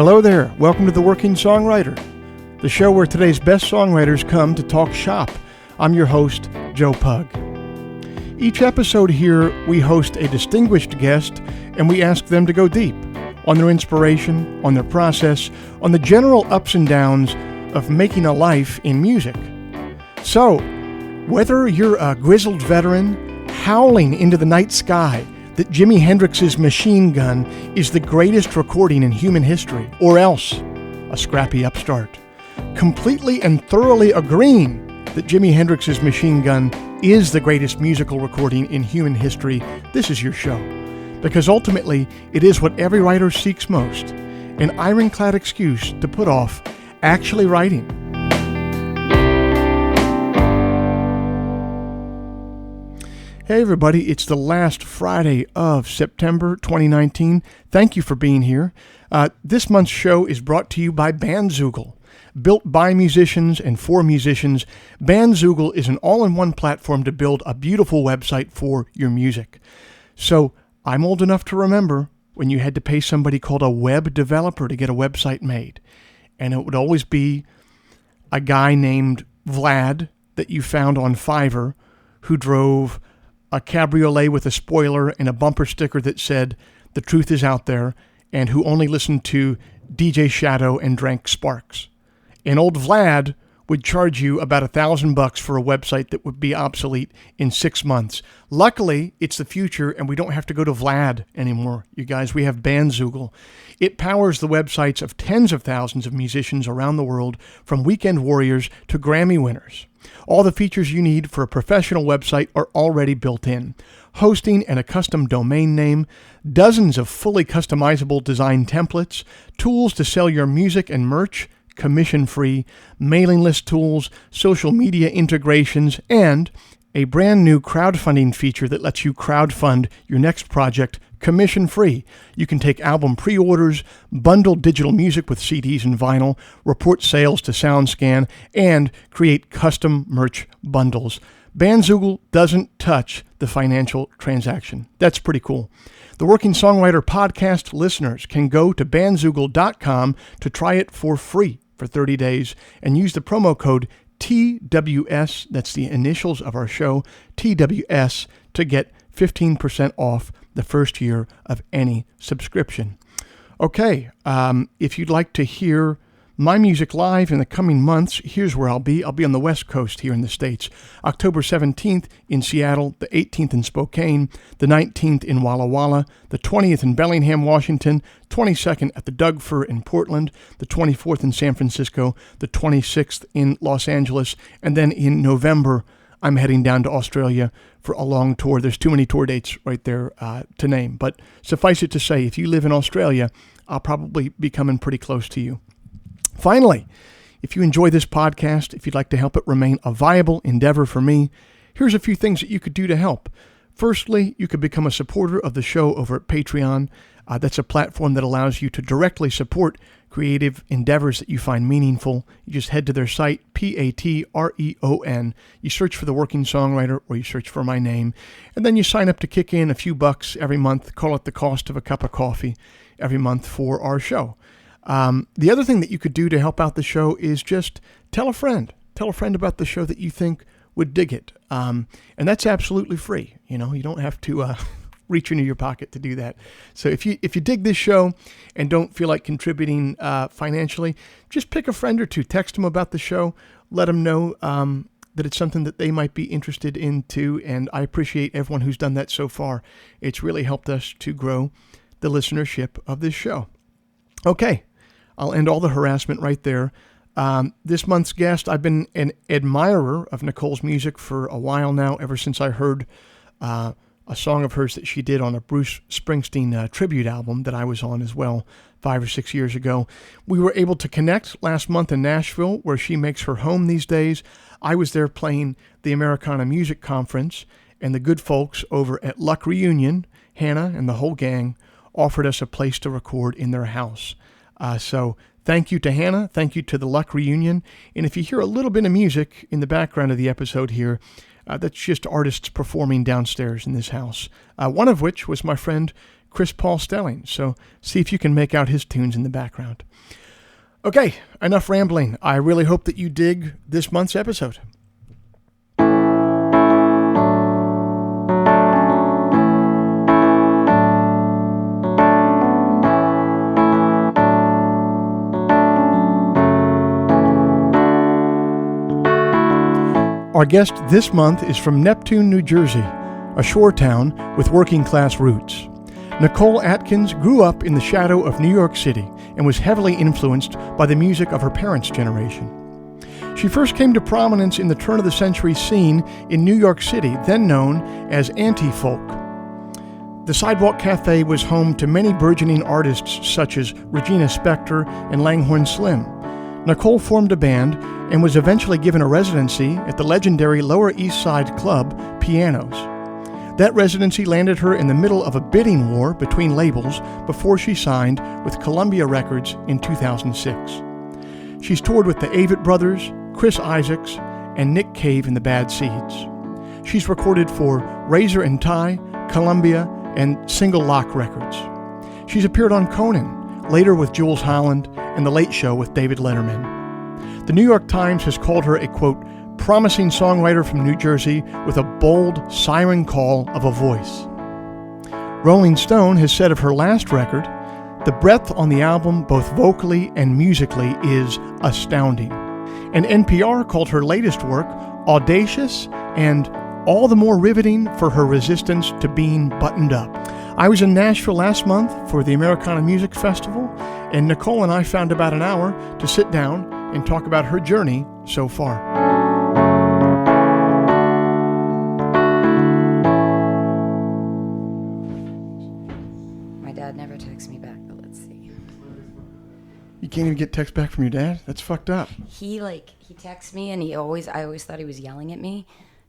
Hello there. Welcome to The Working Songwriter, the show where today's best songwriters come to talk shop. I'm your host, Joe Pug. Each episode here, we host a distinguished guest and we ask them to go deep on their inspiration, on their process, on the general ups and downs of making a life in music. So, whether you're a grizzled veteran howling into the night sky that Jimi Hendrix's Machine Gun is the greatest recording in human history, or else a scrappy upstart, completely and thoroughly agreeing that Jimi Hendrix's Machine Gun is the greatest musical recording in human history, this is your show. Because ultimately, it is what every writer seeks most, an ironclad excuse to put off actually writing. Hey everybody, it's the last Friday of September 2019. Thank you for being here. This month's show is brought to you by Bandzoogle. Built by musicians and for musicians, Bandzoogle is an all-in-one platform to build a beautiful website for your music. So, I'm old enough to remember when you had to pay somebody called a web developer to get a website made. And it would always be a guy named Vlad that you found on Fiverr who drove a cabriolet with a spoiler and a bumper sticker that said, "The truth is out there," and who only listened to DJ Shadow and drank Sparks. And old Vlad would charge you about $1,000 for a website that would be obsolete in 6 months. Luckily, it's the future and we don't have to go to Vlad anymore. You guys, we have Bandzoogle. It powers the websites of tens of thousands of musicians around the world, from weekend warriors to Grammy winners. All the features you need for a professional website are already built in. Hosting and a custom domain name, dozens of fully customizable design templates, tools to sell your music and merch, commission-free, mailing list tools, social media integrations, and a brand new crowdfunding feature that lets you crowdfund your next project commission-free. You can take album pre-orders, bundle digital music with CDs and vinyl, report sales to SoundScan, and create custom merch bundles. Bandzoogle doesn't touch the financial transaction. That's pretty cool. The Working Songwriter podcast listeners can go to bandzoogle.com to try it for free for 30 days and use the promo code TWS, that's the initials of our show, TWS, to get 15% off the first year of any subscription. Okay, if you'd like to hear my music live in the coming months, here's where I'll be. I'll be on the West Coast here in the States. October 17th in Seattle, the 18th in Spokane, the 19th in Walla Walla, the 20th in Bellingham, Washington, 22nd at the Doug Fir in Portland, the 24th in San Francisco, the 26th in Los Angeles, and then in November, I'm heading down to Australia for a long tour. There's too many tour dates right there to name. But suffice it to say, if you live in Australia, I'll probably be coming pretty close to you. Finally, if you enjoy this podcast, if you'd like to help it remain a viable endeavor for me, here's a few things that you could do to help. Firstly, you could become a supporter of the show over at Patreon. That's a platform that allows you to directly support creative endeavors that you find meaningful. You just head to their site, Patreon. You search for The Working Songwriter, or you search for my name, and then you sign up to kick in a few bucks every month, call it the cost of a cup of coffee every month for our show. The other thing that you could do to help out the show is just tell a friend about the show that you think would dig it. And that's absolutely free. You know, you don't have to reach into your pocket to do that. So if you dig this show and don't feel like contributing financially, just pick a friend or two, text them about the show, let them know that it's something that they might be interested in too. And I appreciate everyone who's done that so far. It's really helped us to grow the listenership of this show. Okay. I'll end all the harassment right there. This month's guest, I've been an admirer of Nicole's music for a while now, ever since I heard a song of hers that she did on a Bruce Springsteen tribute album that I was on as well 5 or 6 years ago. We were able to connect last month in Nashville, where she makes her home these days. I was there playing the Americana Music Conference, and the good folks over at Luck Reunion, Hannah and the whole gang, offered us a place to record in their house. So thank you to Hannah. Thank you to the Luck Reunion. And if you hear a little bit of music in the background of the episode here, that's just artists performing downstairs in this house. One of which was my friend Chris Paul Stelling. So see if you can make out his tunes in the background. Okay, enough rambling. I really hope that you dig this month's episode. Our guest this month is from Neptune, New Jersey, a shore town with working-class roots. Nicole Atkins grew up in the shadow of New York City and was heavily influenced by the music of her parents' generation. She first came to prominence in the turn-of-the-century scene in New York City, then known as anti-folk. The Sidewalk Cafe was home to many burgeoning artists such as Regina Spektor and Langhorne Slim. Nicole formed a band and was eventually given a residency at the legendary Lower East Side club, Pianos. That residency landed her in the middle of a bidding war between labels before she signed with Columbia Records in 2006. She's toured with the Avett Brothers, Chris Isaacs, and Nick Cave and the Bad Seeds. She's recorded for Razor and Tie, Columbia, and Single Lock Records. She's appeared on Conan, later with Jules Holland, and The Late Show with David Letterman. The New York Times has called her a, quote, promising songwriter from New Jersey with a bold siren call of a voice. Rolling Stone has said of her last record, the breadth on the album, both vocally and musically, is astounding. And NPR called her latest work audacious and all the more riveting for her resistance to being buttoned up. I was in Nashville last month for the Americana Music Festival, and Nicole and I found about an hour to sit down and talk about her journey so far. My dad never texts me back, but let's see. You can't even get text back from your dad? That's fucked up. He texts me, and I always thought he was yelling at me,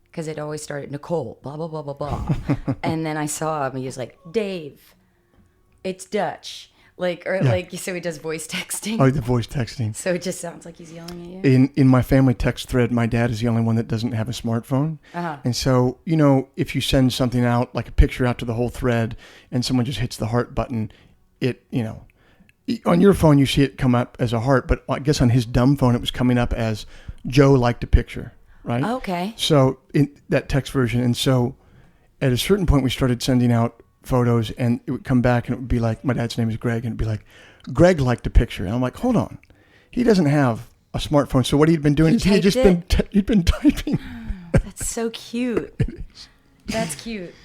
because it always started, Nicole, blah, blah, blah, blah, blah. And then I saw him, he was like, Dave, it's Dutch. So he does voice texting. Oh, the voice texting. So it just sounds like he's yelling at you. In my family text thread, my dad is the only one that doesn't have a smartphone. Uh-huh. And so, if you send something out, like a picture out to the whole thread, and someone just hits the heart button, on your phone you see it come up as a heart, but I guess on his dumb phone it was coming up as Joe liked a picture, right? Okay. So in that text version, and so at a certain point we started sending out photos, and it would come back and it would be like, my dad's name is Greg, and it'd be like, Greg liked a picture. And I'm like, hold on, he doesn't have a smartphone. So what he'd been doing is he'd been typing. That's so cute. That's cute.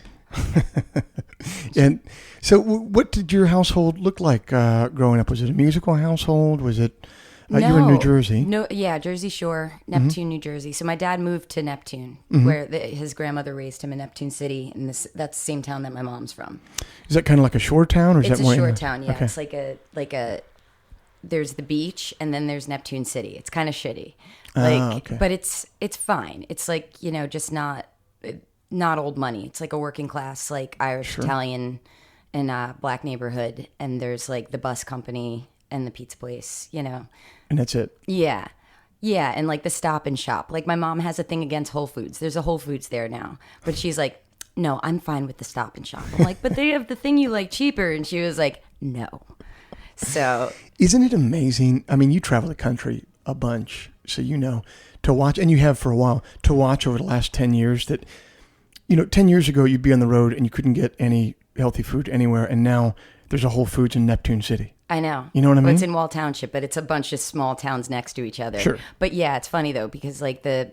And so what did your household look like growing up? Was it a musical household? Was it No. You were in New Jersey? No, yeah, Jersey Shore, Neptune, New Jersey. So my dad moved to Neptune, where his grandmother raised him in Neptune City, and that's the same town that my mom's from. Is that kind of like a shore town, or is it's that more? It's a shore town, yeah. Okay. It's like a. There's the beach, and then there's Neptune City. It's kind of shitty, okay. but it's fine. It's like, just not old money. It's like a working class, like Irish, Italian, and black neighborhood, and there's like the bus company and the pizza place, And that's it. Yeah. Yeah, and like the Stop and Shop. Like my mom has a thing against Whole Foods. There's a Whole Foods there now. But she's like, no, I'm fine with the Stop and Shop. I'm like, but they have the thing you like cheaper. And she was like, no. So. Isn't it amazing? I mean, you travel the country a bunch, so to watch, and you have for a while, to watch over the last 10 years that, 10 years ago you'd be on the road and you couldn't get any healthy food anywhere. And now there's a Whole Foods in Neptune City. I know. You know what I mean? It's in Wall Township, but it's a bunch of small towns next to each other. Sure. But yeah, it's funny though, because like the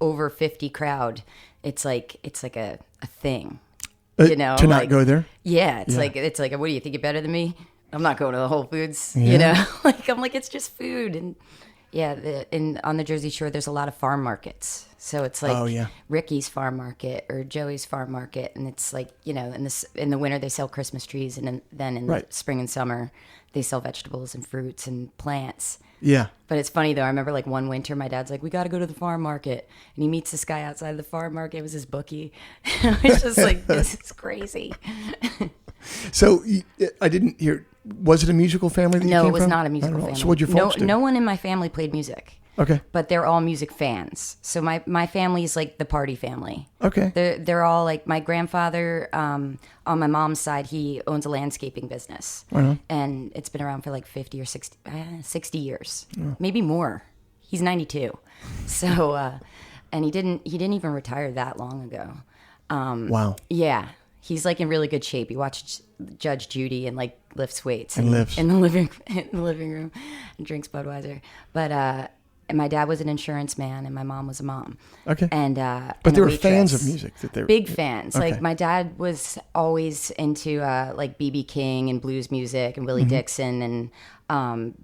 over 50 crowd, it's like a thing. To not go there? Yeah, it's like what do you think you're better than me? I'm not going to the Whole Foods. Yeah. I'm like it's just food. And yeah, on the Jersey Shore there's a lot of farm markets. So it's like Ricky's farm market or Joey's farm market, and it's like, in the winter they sell Christmas trees, and then in the spring and summer they sell vegetables and fruits and plants. Yeah. But it's funny though, I remember like one winter my dad's like, we got to go to the farm market, and he meets this guy outside the farm market. It was his bookie. I was just like, this is crazy. So I didn't hear, was it a musical family that you came No, from? it was not a musical family. So what'd your folks do? No one in my family played music. Okay. But they're all music fans. So my family is like the party family. Okay. They're all like my grandfather, on my mom's side, he owns a landscaping business. And it's been around for like 50 or 60 years, maybe more. He's 92. So, and he didn't even retire that long ago. Wow. Yeah. He's like in really good shape. He watched Judge Judy and like lifts weights and lives in the living room and drinks Budweiser. But and my dad was an insurance man and my mom was a mom. Okay. And but they were fans of music. That they were big fans. Okay. Like my dad was always into like B.B. King and blues music and Willie Dixon and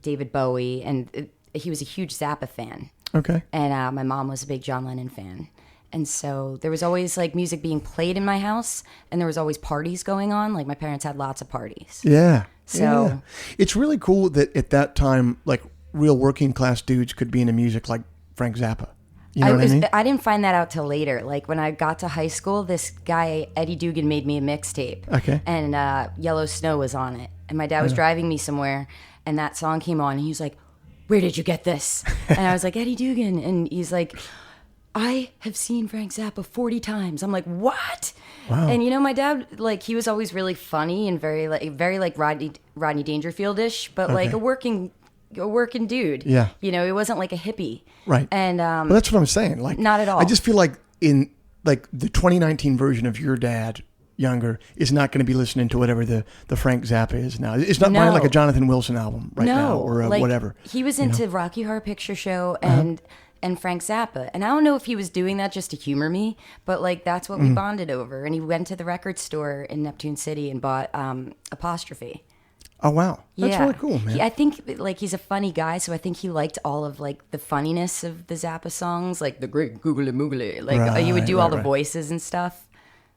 David Bowie, and he was a huge Zappa fan. Okay. And my mom was a big John Lennon fan. And so there was always like music being played in my house, and there was always parties going on. Like my parents had lots of parties. Yeah. So it's really cool that at that time, like real working class dudes could be into music like Frank Zappa. You know what I mean? I didn't find that out till later. Like when I got to high school, this guy, Eddie Dugan, made me a mixtape. Okay. And Yellow Snow was on it. And my dad was driving me somewhere, and that song came on, and he was like, "Where did you get this?" And I was like, "Eddie Dugan." And he's like, "I have seen Frank Zappa 40 times. I'm like, "What?" Wow. And you know, my dad, like, he was always really funny and very like Rodney Dangerfield-ish, but like a working dude. Yeah. You know, he wasn't like a hippie. Right. And but that's what I'm saying. Like, not at all. I just feel like in like the 2019 version of your dad, younger, is not going to be listening to whatever the Frank Zappa is now. It's not buying like a Jonathan Wilson album now or like, whatever. He was into Rocky Horror Picture Show and Frank Zappa. And I don't know if he was doing that just to humor me, but like that's what we bonded over. And he went to the record store in Neptune City and bought Apostrophe. Oh, wow. That's really cool, man. I think like he's a funny guy, so I think he liked all of like the funniness of the Zappa songs, like the great googly moogly. Like you would do all the voices and stuff.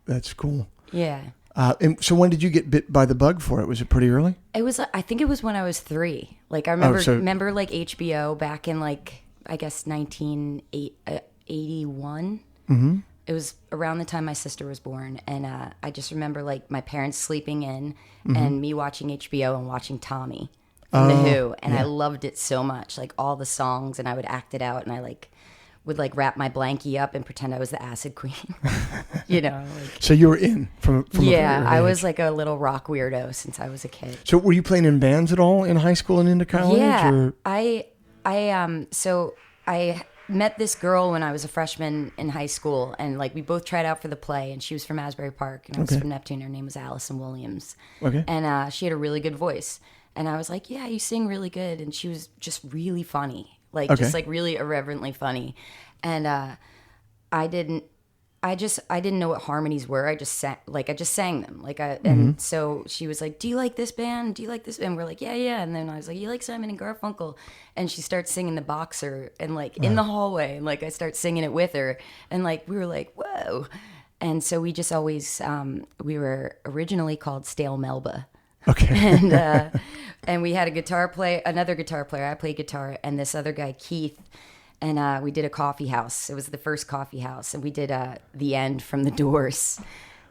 That's cool. Yeah. And so when did you get bit by the bug for it? Was it pretty early? It was. I think it was when I was 3. Like I remember like HBO back in like I guess 1981. Mm-hmm. It was around the time my sister was born, and I just remember like my parents sleeping in and me watching HBO and watching Tommy from The Who, and I loved it so much, like all the songs, and I would act it out, and I like would like wrap my blankie up and pretend I was the acid queen, you know. Like, so you were in from yeah, I was like a little rock weirdo since I was a kid. So were you playing in bands at all in high school and into college? Yeah, or? I met this girl when I was a freshman in high school, and like we both tried out for the play, and she was from Asbury Park and I was from Neptune. Her name was Allison Williams. Okay. And she had a really good voice, and I was like, "Yeah, you sing really good." And she was just really funny, like just like really irreverently funny. And I didn't know what harmonies were. I just sang them. Like and so she was like, "Do you like this band? Do you like this band?" We're like, "Yeah, yeah." And then I was like, "You like Simon and Garfunkel?" And she starts singing The Boxer, and like in the hallway, and like I start singing it with her, and like we were like, "Whoa!" And so we just always we were originally called Stale Melba. Okay. And we had another guitar player. I played guitar, and this other guy, Keith. And we did a coffee house. It was the first coffee house. And we did The End from The Doors.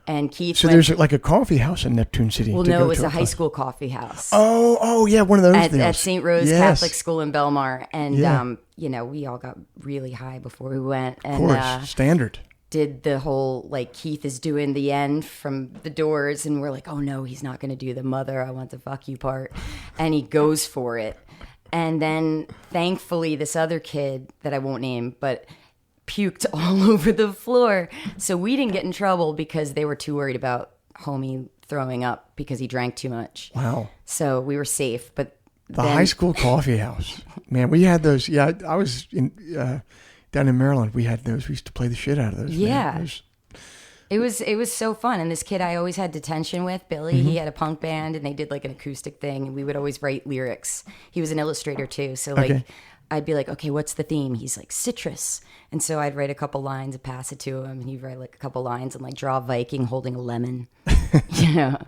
And Keith there's like a coffee house in Neptune City. Well, no, it was a high school coffee house. Oh, yeah, one of those things. At St. Rose Catholic School in Belmar. And, you know, we all got really high before we went. And, of course, standard. Did the whole, like, Keith is doing The End from The Doors. And we're like, oh, no, he's not going to do the Mother, I Want to Fuck You part. And he goes for it. And then, thankfully, this other kid that I won't name, but puked all over the floor. So we didn't get in trouble because they were too worried about homie throwing up because he drank too much. Wow. So we were safe. But the high school coffee house. Man, we had those. Yeah, I was down in Maryland. We had those. We used to play the shit out of those. Yeah. It was so fun. And this kid I always had detention with, Billy, he had a punk band and they did like an acoustic thing and we would always write lyrics. He was an illustrator too. So like I'd be like, okay, what's the theme? He's like, citrus. And so I'd write a couple lines and pass it to him and he'd write like a couple lines and like draw a Viking holding a lemon. You know?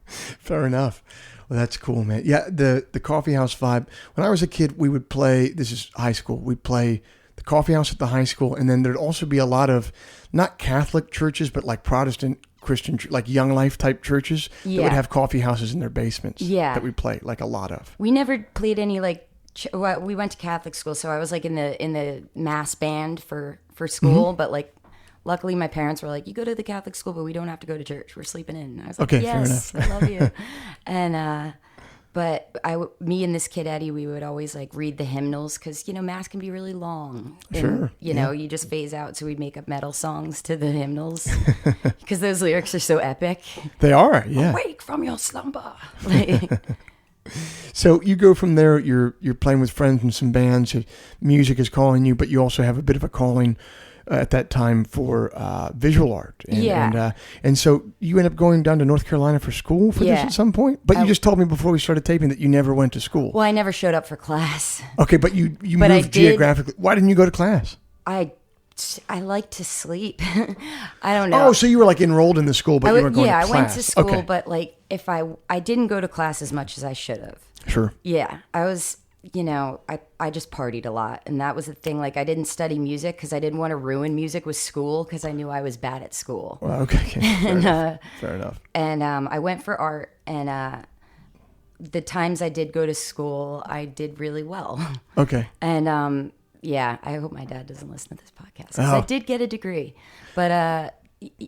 Fair enough. Well, that's cool, man. Yeah, the coffee house vibe. When I was a kid, we would play, this is high school, we'd play the coffee house at the high school, and then there'd also be a lot of, not Catholic churches, but like Protestant Christian, like Young Life type churches that would have coffee houses in their basements that we play, like a lot of. We never played any like Well, we went to Catholic school, so I was like in the mass band for school, but like luckily my parents were like, you go to the Catholic school, but we don't have to go to church. We're sleeping in. And I was like, okay, yes, fair enough. I love you. And but me and this kid Eddie, we would always like read the hymnals because mass can be really long. And, sure. You know, you just phase out, so we'd make up metal songs to the hymnals because those lyrics are so epic. They are, yeah. Awake from your slumber. Like, so you go from there. You're playing with friends in some bands. Music is calling you, but you also have a bit of a calling at that time for visual art. And so you end up going down to North Carolina for school for this at some point? But you just told me before we started taping that you never went to school. Well, I never showed up for class. Okay, but you moved geographically. Why didn't you go to class? I like to sleep. I don't know. Oh, so you were like enrolled in the school, but you weren't going to class. Yeah, I went to school, but like if I didn't go to class as much as I should have. Sure. Yeah, I was... I just partied a lot, and that was the thing. Like, I didn't study music because I didn't want to ruin music with school because I knew I was bad at school. Well, okay. Fair enough. And I went for art, and the times I did go to school, I did really well. Okay. And I hope my dad doesn't listen to this podcast because I did get a degree, but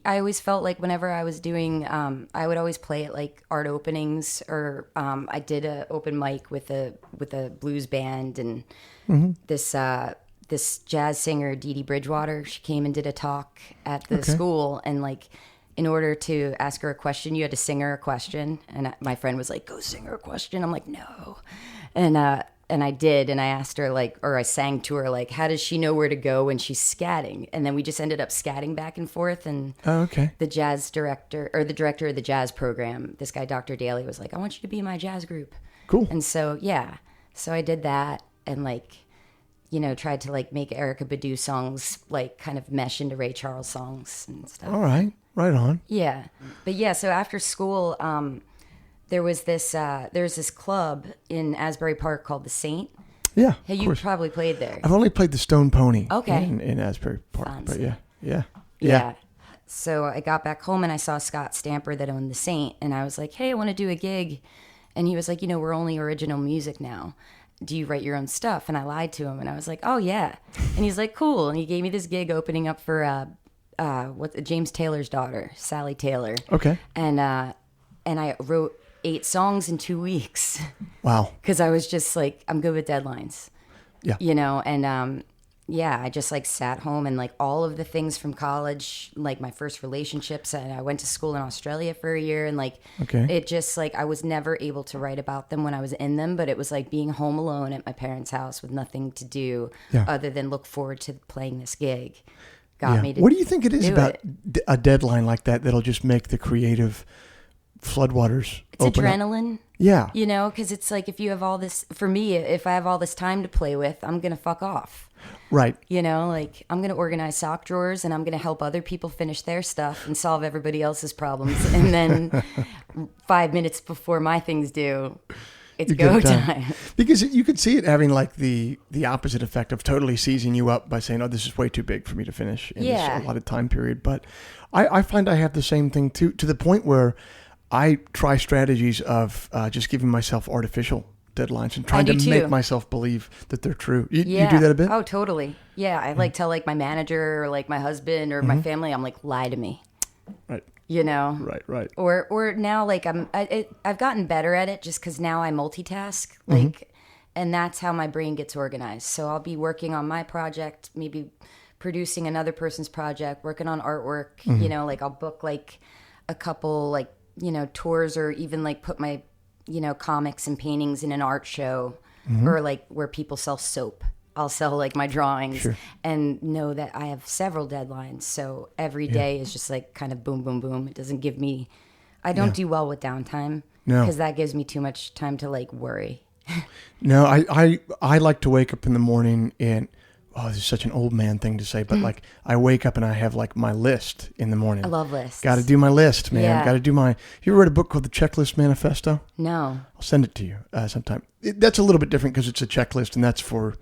I always felt like whenever I was doing, I would always play at like art openings, or I did a open mic with a blues band, and this jazz singer Dee Dee Bridgewater, she came and did a talk at the school, and like in order to ask her a question, you had to sing her a question, and my friend was like, "Go sing her a question." I'm like, "No," and I did, and I asked her I sang to her like, how does she know where to go when she's scatting? And then we just ended up scatting back and forth. And the jazz director, or the director of the jazz program, this guy Dr. Daly, was like, I want you to be in my jazz group. Cool. And so so I did that, and tried to like make Erykah Badu songs like kind of mesh into Ray Charles songs and stuff. All right, right on. Yeah, but so after school, there's this club in Asbury Park called the Saint. Yeah, hey, you probably played there. I've only played the Stone Pony. Okay. In Asbury Park, Fancy. But yeah. So I got back home and I saw Scott Stamper that owned the Saint, and I was like, hey, I want to do a gig, and he was like, we're only original music now. Do you write your own stuff? And I lied to him, and I was like, oh yeah. And he's like, cool. And he gave me this gig opening up for James Taylor's daughter, Sally Taylor. Okay. And I wrote 8 songs in 2 weeks. Wow. Because I was just like, I'm good with deadlines. Yeah. And I just like sat home, and like all of the things from college, like my first relationships, and I went to school in Australia for a year, and like it just like I was never able to write about them when I was in them, but it was like being home alone at my parents' house with nothing to do other than look forward to playing this gig. Got me to What do you think it is about a deadline like that that'll just make the creative floodwaters open adrenaline. Up? Yeah. Because it's like if you have all this, for me, if I have all this time to play with, I'm going to fuck off. Right. Like I'm going to organize sock drawers, and I'm going to help other people finish their stuff and solve everybody else's problems. And then 5 minutes before my things due, it's go time. Because you could see it having like the opposite effect of totally seizing you up by saying, oh, this is way too big for me to finish in this allotted time period. But I find I have the same thing too, to the point where I try strategies of just giving myself artificial deadlines and trying to make myself believe that they're true. You do that a bit? Oh, totally. Yeah, I like tell like my manager or like my husband or my family, I'm like, lie to me. Right. Right. Or now like I've gotten better at it just because now I multitask. Like, and that's how my brain gets organized. So I'll be working on my project, maybe producing another person's project, working on artwork. Like I'll book like a couple like tours, or even like put my comics and paintings in an art show, or like where people sell soap. I'll sell like my drawings and know that I have several deadlines. So every day is just like kind of boom, boom, boom. It doesn't give me, I don't do well with downtime because that gives me too much time to like worry. No, I like to wake up in the morning and, this is such an old man thing to say, but like I wake up and I have like my list in the morning. I love lists. Got to do my list, man. Yeah. Got to do my, you ever read a book called The Checklist Manifesto? No. I'll send it to you sometime. That's a little bit different because it's a checklist, and that's for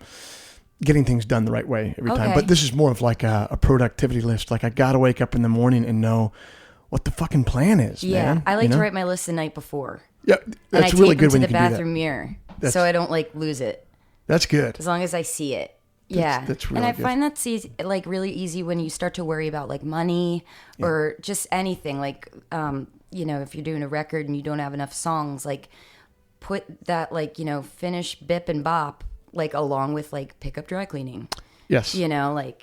getting things done the right way every time. But this is more of like a productivity list. Like I got to wake up in the morning and know what the fucking plan is, man. I like to write my list the night before. Yeah, that's really good when you can do that. And I tape it to the bathroom mirror so I don't like lose it. That's good. As long as I see it. Yeah. That's really and I good. find that's easy, like really easy when you start to worry about like money or just anything. Like, if you're doing a record and you don't have enough songs, like put that like, finish bip and bop, like along with like pick up dry cleaning. Yes.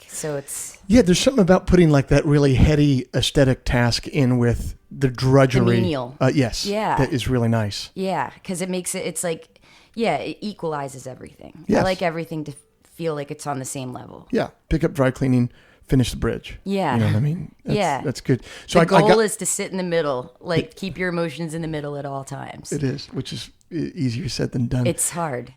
So it's... Yeah, there's something about putting like that really heady aesthetic task in with the drudgery. The menial. Yes. Yeah. That is really nice. Yeah, because it makes it's like, it equalizes everything. Yes. I like everything to feel like it's on the same level. Yeah. Pick up dry cleaning, finish the bridge. Yeah. You know what I mean? That's good. So the goal is to sit in the middle, like keep your emotions in the middle at all times. It is, which is easier said than done. It's hard.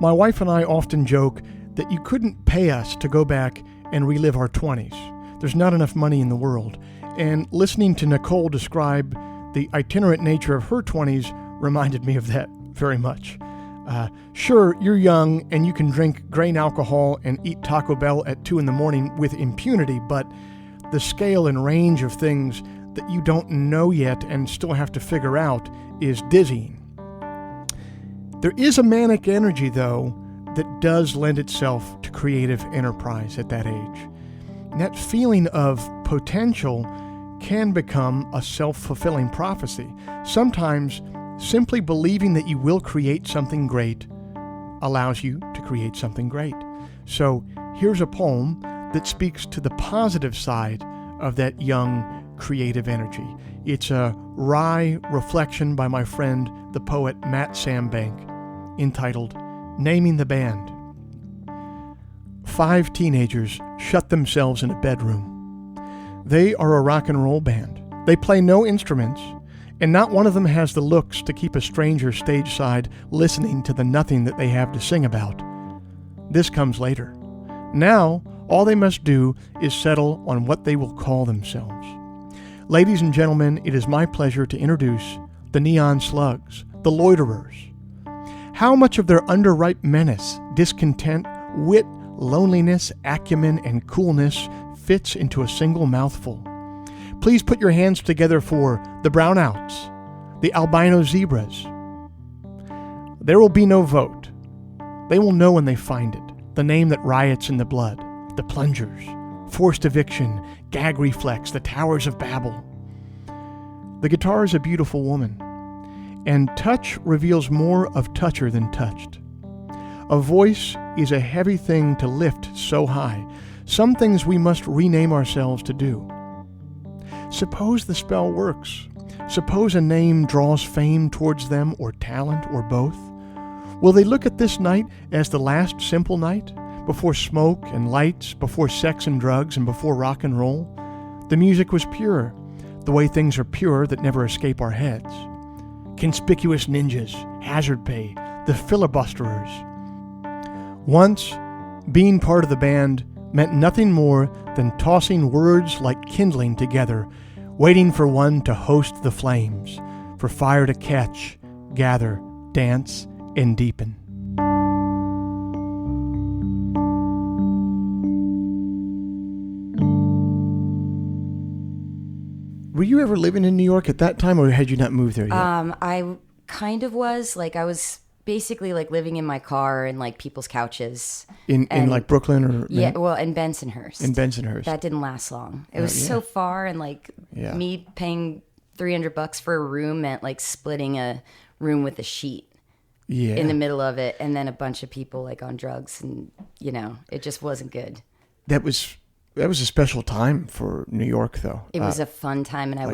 My wife and I often joke that you couldn't pay us to go back and relive our 20s. There's not enough money in the world. And listening to Nicole describe the itinerant nature of her 20s reminded me of that very much. Sure, you're young and you can drink grain alcohol and eat Taco Bell at 2 a.m. with impunity, but the scale and range of things that you don't know yet and still have to figure out is dizzying. There is a manic energy, though, that does lend itself to creative enterprise at that age. And that feeling of potential can become a self-fulfilling prophecy. Sometimes simply believing that you will create something great allows you to create something great. So here's a poem that speaks to the positive side of that young creative energy. It's a wry reflection by my friend, the poet Matt Sambank, entitled Naming the Band. 5 teenagers shut themselves in a bedroom. They are a rock and roll band. They play no instruments, and not one of them has the looks to keep a stranger stage side listening to the nothing that they have to sing about. This comes later. Now, all they must do is settle on what they will call themselves. Ladies and gentlemen, it is my pleasure to introduce the Neon Slugs, the Loiterers. How much of their underripe menace, discontent, wit, loneliness, acumen, and coolness fits into a single mouthful? Please put your hands together for the Brownouts, the Albino Zebras. There will be no vote. They will know when they find it, the name that riots in the blood, the Plungers, forced eviction, gag reflex, the Towers of Babel. The guitar is a beautiful woman, and touch reveals more of toucher than touched. A voice is a heavy thing to lift so high. Some things we must rename ourselves to do. Suppose the spell works. Suppose a name draws fame towards them, or talent, or both. Will they look at this night as the last simple night, before smoke and lights, before sex and drugs, and before rock and roll? The music was pure, the way things are pure that never escape our heads. Conspicuous ninjas, hazard pay, the filibusterers. Once, being part of the band meant nothing more than tossing words like kindling together, waiting for one to host the flames, for fire to catch, gather, dance, and deepen. Were you ever living in New York at that time, or had you not moved there yet? I kind of was. Like, I was basically like living in my car and like people's couches. In like Brooklyn or? Yeah, well, in Bensonhurst. In Bensonhurst. That didn't last long. It was so far, and like me paying $300 for a room meant like splitting a room with a sheet in the middle of it, and then a bunch of people like on drugs, and it just wasn't good. That was a special time for New York, though. It was a fun time, and I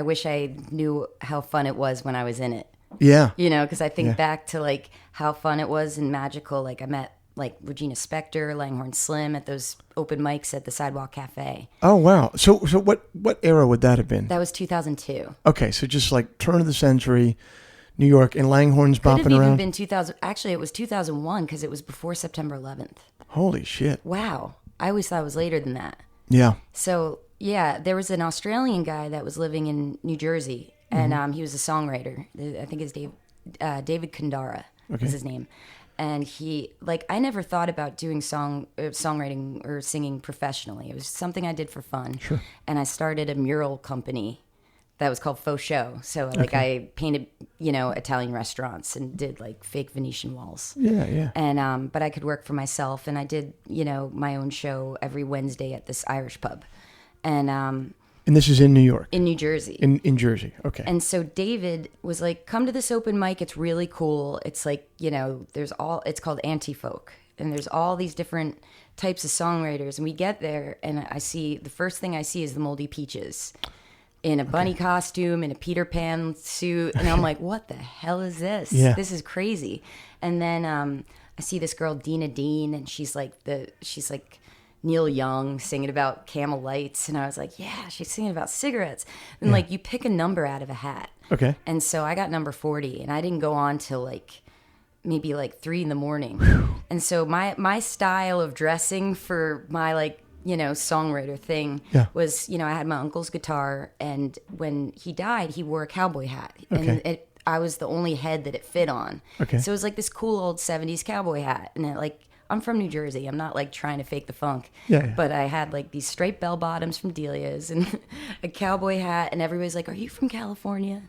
wish I knew how fun it was when I was in it. Yeah. Because I think back to like how fun it was and magical. Like I met like Regina Spektor, Langhorne Slim at those open mics at the Sidewalk Cafe. Oh wow! So what era would that have been? That was 2002. Okay, so just like turn of the century, New York, and Langhorne's bopping around. Could have even been 2000. Actually, it was 2001 because it was before September 11th. Holy shit! Wow, I always thought it was later than that. Yeah. So yeah, there was an Australian guy that was living in New Jersey, and he was a songwriter. I think his David Kandara is his name. And he, I never thought about doing songwriting or singing professionally. It was something I did for fun. Sure. And I started a mural company that was called Faux Show. So, I painted, Italian restaurants and did, fake Venetian walls. Yeah. And, but I could work for myself. And I did, my own show every Wednesday at this Irish pub. And this is in New York? In New Jersey. In Jersey, okay. And so David was like, come to this open mic. It's really cool. It's it's called anti-folk. And there's all these different types of songwriters. And we get there, and the first thing I see is the Moldy Peaches in a bunny costume, in a Peter Pan suit. And I'm like, what the hell is this? Yeah. This is crazy. And then I see this girl, Dina Dean, and she's like Neil Young singing about Camel Lights, and I was like, yeah, she's singing about cigarettes. And you pick a number out of a hat. Okay. And so I got number 40, and I didn't go on till maybe 3 a.m. Whew. And so my style of dressing for my songwriter thing was, I had my uncle's guitar, and when he died, he wore a cowboy hat. Okay. And I was the only head that it fit on. Okay. So it was this cool old 70s cowboy hat, and I'm from New Jersey. I'm not trying to fake the funk. Yeah. But I had these straight bell bottoms from Delia's and a cowboy hat, and everybody's like, "Are you from California?"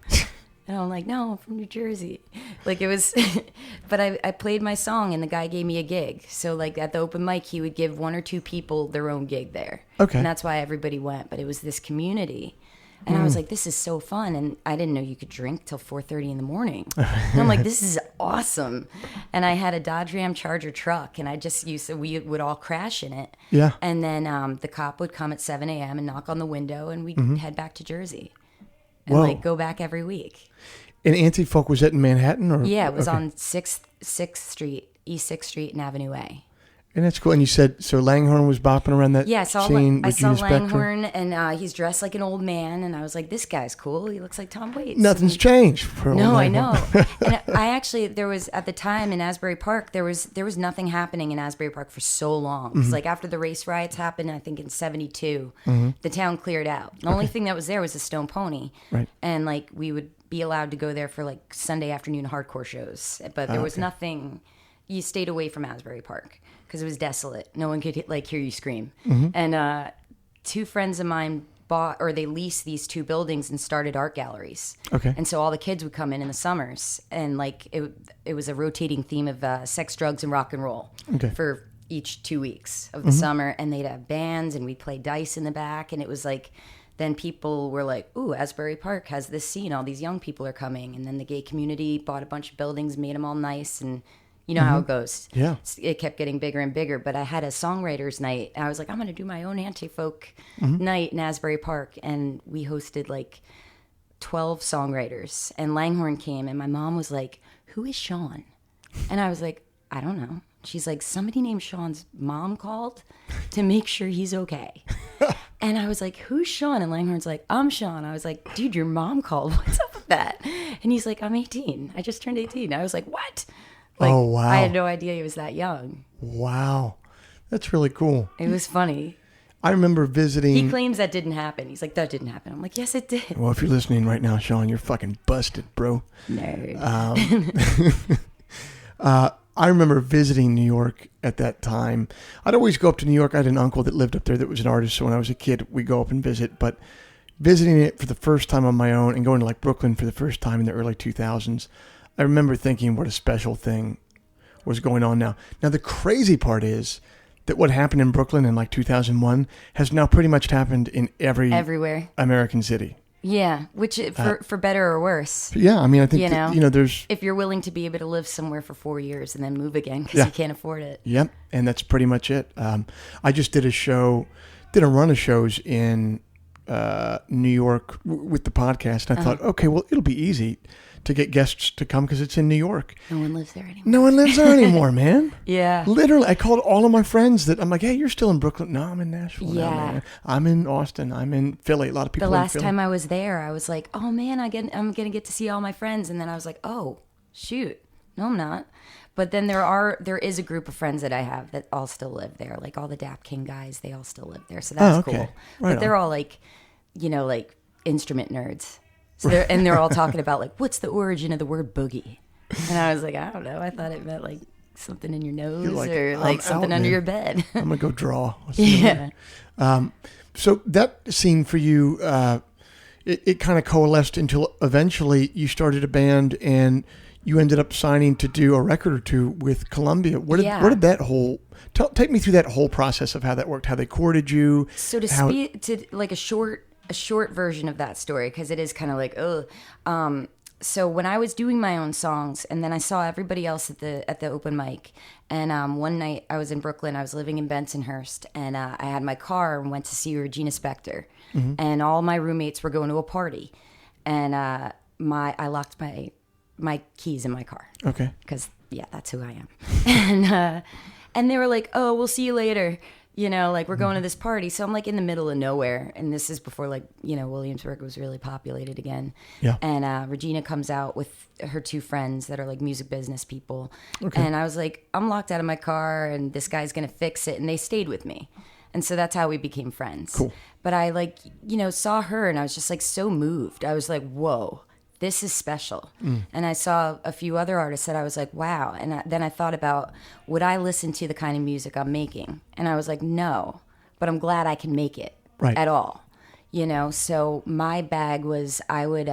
And I'm like, "No, I'm from New Jersey." It was, but I played my song, and the guy gave me a gig. So at the open mic, he would give 1 or 2 people their own gig there. Okay. And that's why everybody went. But it was this community. And I was like, this is so fun. And I didn't know you could drink till 4:30 in the morning. And I'm like, this is awesome. And I had a Dodge Ram Charger truck, and we would all crash in it. Yeah. And then the cop would come at 7 a.m. and knock on the window, and we'd head back to Jersey. And go back every week. And Anti-Folk, was that in Manhattan? Or? Yeah, it was on 6th Street, East 6th Street and Avenue A. And that's cool. And you said, so Langhorne was bopping around that scene I with saw Gina Spector? Langhorne, and he's dressed like an old man, and I was like, this guy's cool. He looks like Tom Waits. Nothing's changed for old I Langhorne. know. And I actually, there was, at the time in Asbury Park, there was nothing happening in Asbury Park for so long. Because after the race riots happened, I think in 72, the town cleared out. The only thing that was there was a Stone Pony. Right. And we would be allowed to go there for Sunday afternoon hardcore shows. But there was nothing, you stayed away from Asbury Park. Because it was desolate. No one could hear you scream. And 2 friends of mine they leased these 2 buildings and started art galleries. Okay. And so all the kids would come in the summers, and it was a rotating theme of sex, drugs, and rock and roll for each 2 weeks of the summer. And they'd have bands, and we'd play dice in the back, and it was then people were like, ooh, Asbury Park has this scene. All these young people are coming. And then the gay community bought a bunch of buildings, made them all nice, and you know how it goes. Yeah. It kept getting bigger and bigger. But I had a songwriters night. I was like, I'm going to do my own anti-folk night in Asbury Park. And we hosted 12 songwriters. And Langhorne came, and my mom was like, who is Sean? And I was like, I don't know. She's like, somebody named Sean's mom called to make sure he's okay. And I was like, who's Sean? And Langhorne's like, I'm Sean. I was like, dude, your mom called. What's up with that? And he's like, I'm 18. I just turned 18. I was like, what? Oh, wow. I had no idea he was that young. Wow. That's really cool. It was funny. I remember visiting. He claims that didn't happen. He's like, that didn't happen. I'm like, yes, it did. Well, if you're listening right now, Sean, you're fucking busted, bro. Nerd. I remember visiting New York at that time. I'd always go up to New York. I had an uncle that lived up there that was an artist. So when I was a kid, we'd go up and visit. But visiting it for the first time on my own and going to Brooklyn for the first time in the early 2000s, I remember thinking what a special thing was going on now. Now, the crazy part is that what happened in Brooklyn in 2001 has now pretty much happened in everywhere American city. Yeah, which for better or worse. Yeah, I mean, I think there's... If you're willing to be able to live somewhere for 4 years and then move again because you can't afford it. Yep, and that's pretty much it. I just did a run of shows in New York with the podcast, and I thought, okay, well, it'll be easy to get guests to come because it's in New York. No one lives there anymore. No one lives there anymore, man. Yeah. Literally, I called all of my friends that I'm like, hey, you're still in Brooklyn. No, I'm in Nashville. Yeah. Now, man. I'm in Austin. I'm in Philly. A lot of people The in last Philly. time I was there, I was like, oh man, I'm going to get to see all my friends. And then I was like, oh, shoot. No, I'm not. But then there is a group of friends that I have that all still live there. Like all the Dap King guys, they all still live there. So that's cool. Right but they're all instrument nerds. So they're all talking about like, what's the origin of the word boogie? And I was like, I don't know. I thought it meant like something in your nose or like something under your bed. I'm going to go draw. Yeah. So that scene for you, it kind of coalesced until eventually you started a band and you ended up signing to do a record or two with Columbia. What did that whole... Take me through that whole process of how that worked, how they courted you. So to like a short version of that story, because it is kind of like, so when I was doing my own songs, and then I saw everybody else at the open mic, and one night I was in Brooklyn, I was living in Bensonhurst, and I had my car and went to see Regina Spektor, and all my roommates were going to a party, and I locked my keys in my car. Okay. Because that's who I am, and they were like, oh, we'll see you later. Like we're going to this party. So I'm like in the middle of nowhere. And this is before Williamsburg was really populated again. Yeah. And Regina comes out with her two friends that are like music business people. Okay. And I was like, I'm locked out of my car and this guy's going to fix it. And they stayed with me. And so that's how we became friends. Cool. But I saw her and I was just like so moved. I was like, whoa. This is special. And I saw a few other artists that I was like, wow. And then I thought about, would I listen to the kind of music I'm making? And I was like, no, but I'm glad I can make it at all. So my bag was, I would,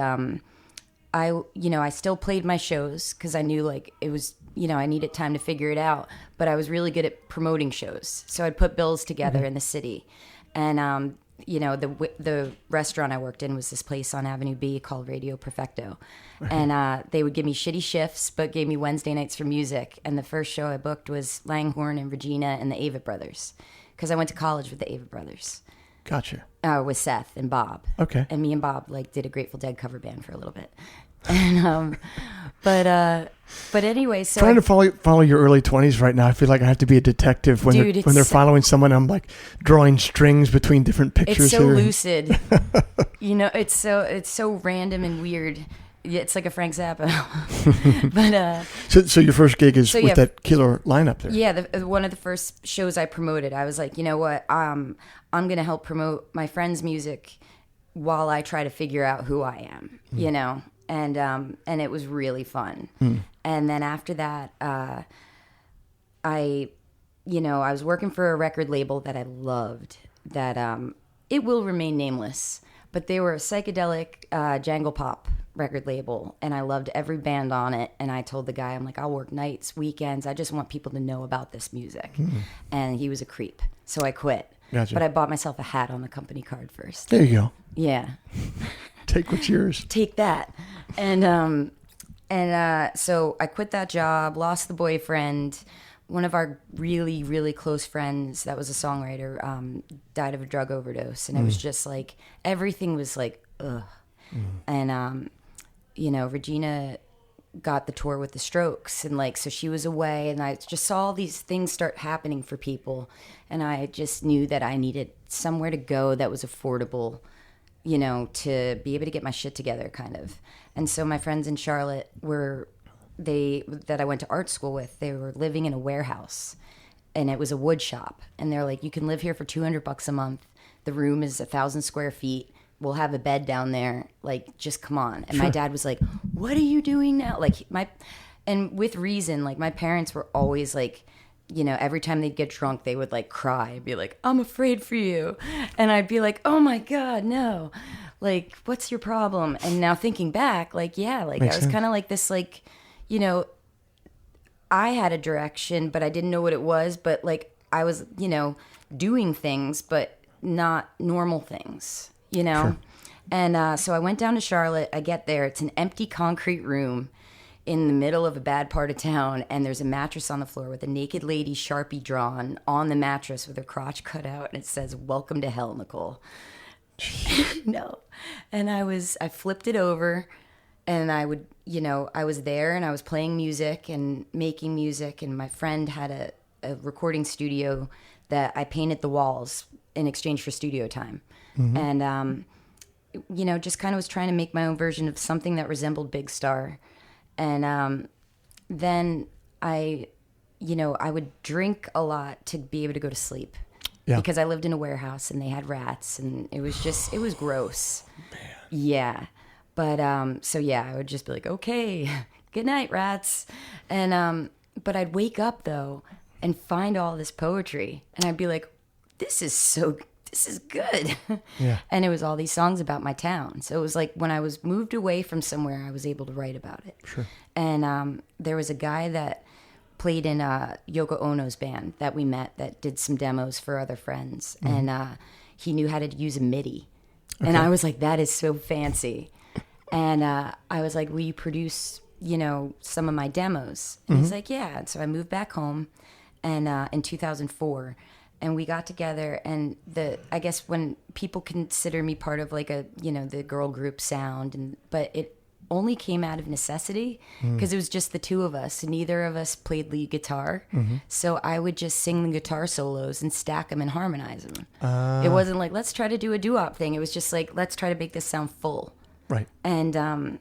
I still played my shows because I knew like it was, I needed time to figure it out, but I was really good at promoting shows. So I'd put bills together in the city. And, the restaurant I worked in was this place on Avenue B called Radio Perfecto. And they would give me shitty shifts, but gave me Wednesday nights for music. And the first show I booked was Langhorne and Regina and the Avett Brothers, because I went to college with the Avett Brothers. Gotcha. With Seth and Bob. Okay. And me and Bob did a Grateful Dead cover band for a little bit. And but anyway, so trying to follow your early 20s right now. I feel like I have to be a detective when they're following someone. I'm like drawing strings between different pictures. It's so lucid. It's so random and weird. It's like a Frank Zappa. But so your first gig is with that killer lineup there. Yeah, one of the first shows I promoted. I was like, you know what? I'm going to help promote my friend's music while I try to figure out who I am. And it was really fun. And then after that, I was working for a record label that I loved. That it will remain nameless, but they were a psychedelic jangle pop record label, and I loved every band on it. And I told the guy, I'm like, I'll work nights, weekends. I just want people to know about this music. And he was a creep, so I quit. Gotcha. But I bought myself a hat on the company card first. There you go. Yeah. Take what's yours. Take that. And so I quit that job, lost the boyfriend. One of our really, really close friends that was a songwriter died of a drug overdose. And it was just like, everything was like, ugh. And, Regina got the tour with the Strokes. And so she was away. And I just saw all these things start happening for people. And I just knew that I needed somewhere to go that was affordable, to be able to get my shit together, kind of. And so my friends in Charlotte that I went to art school with, they were living in a warehouse, and it was a wood shop. And they're like, you can live here for $200 a month. The room is 1,000 square feet. We'll have a bed down there. Just come on. And my dad was like, what are you doing now? And with reason, my parents were always like, every time they'd get drunk, they would cry and be like, I'm afraid for you. And I'd be like, oh my God, no. What's your problem? And now thinking back, I was kind of like this, I had a direction, but I didn't know what it was. But I was, doing things, but not normal things, Sure. And so I went down to Charlotte. I get there. It's an empty concrete room in the middle of a bad part of town, and there's a mattress on the floor with a naked lady Sharpie drawn on the mattress with her crotch cut out, and it says, "Welcome to hell, Nicole." No. And I flipped it over, and I was there, and I was playing music and making music, and my friend had a recording studio that I painted the walls in exchange for studio time. And, just kind of was trying to make my own version of something that resembled Big Star. And then I would drink a lot to be able to go to sleep. Yeah. Because I lived in a warehouse and they had rats, and it was gross. Man. Yeah. But so yeah, I would just be like, okay, good night, rats. And but I'd wake up though and find all this poetry, and I'd be like, this is good. Yeah. And it was all these songs about my town. So it was like when I was moved away from somewhere, I was able to write about it. Sure. And there was a guy that played in Yoko Ono's band that we met that did some demos for other friends. Mm-hmm. And he knew how to use a MIDI. Okay. And I was like, that is so fancy. And I was like, will you produce, some of my demos? And he's like, yeah. And so I moved back home and in 2004. And we got together, and I guess when people consider me part of like the girl group sound, but it only came out of necessity because it was just the two of us, and neither of us played lead guitar. Mm-hmm. So I would just sing the guitar solos and stack them and harmonize them. It wasn't like, let's try to do a doo-wop thing. It was just like, let's try to make this sound full. Right. And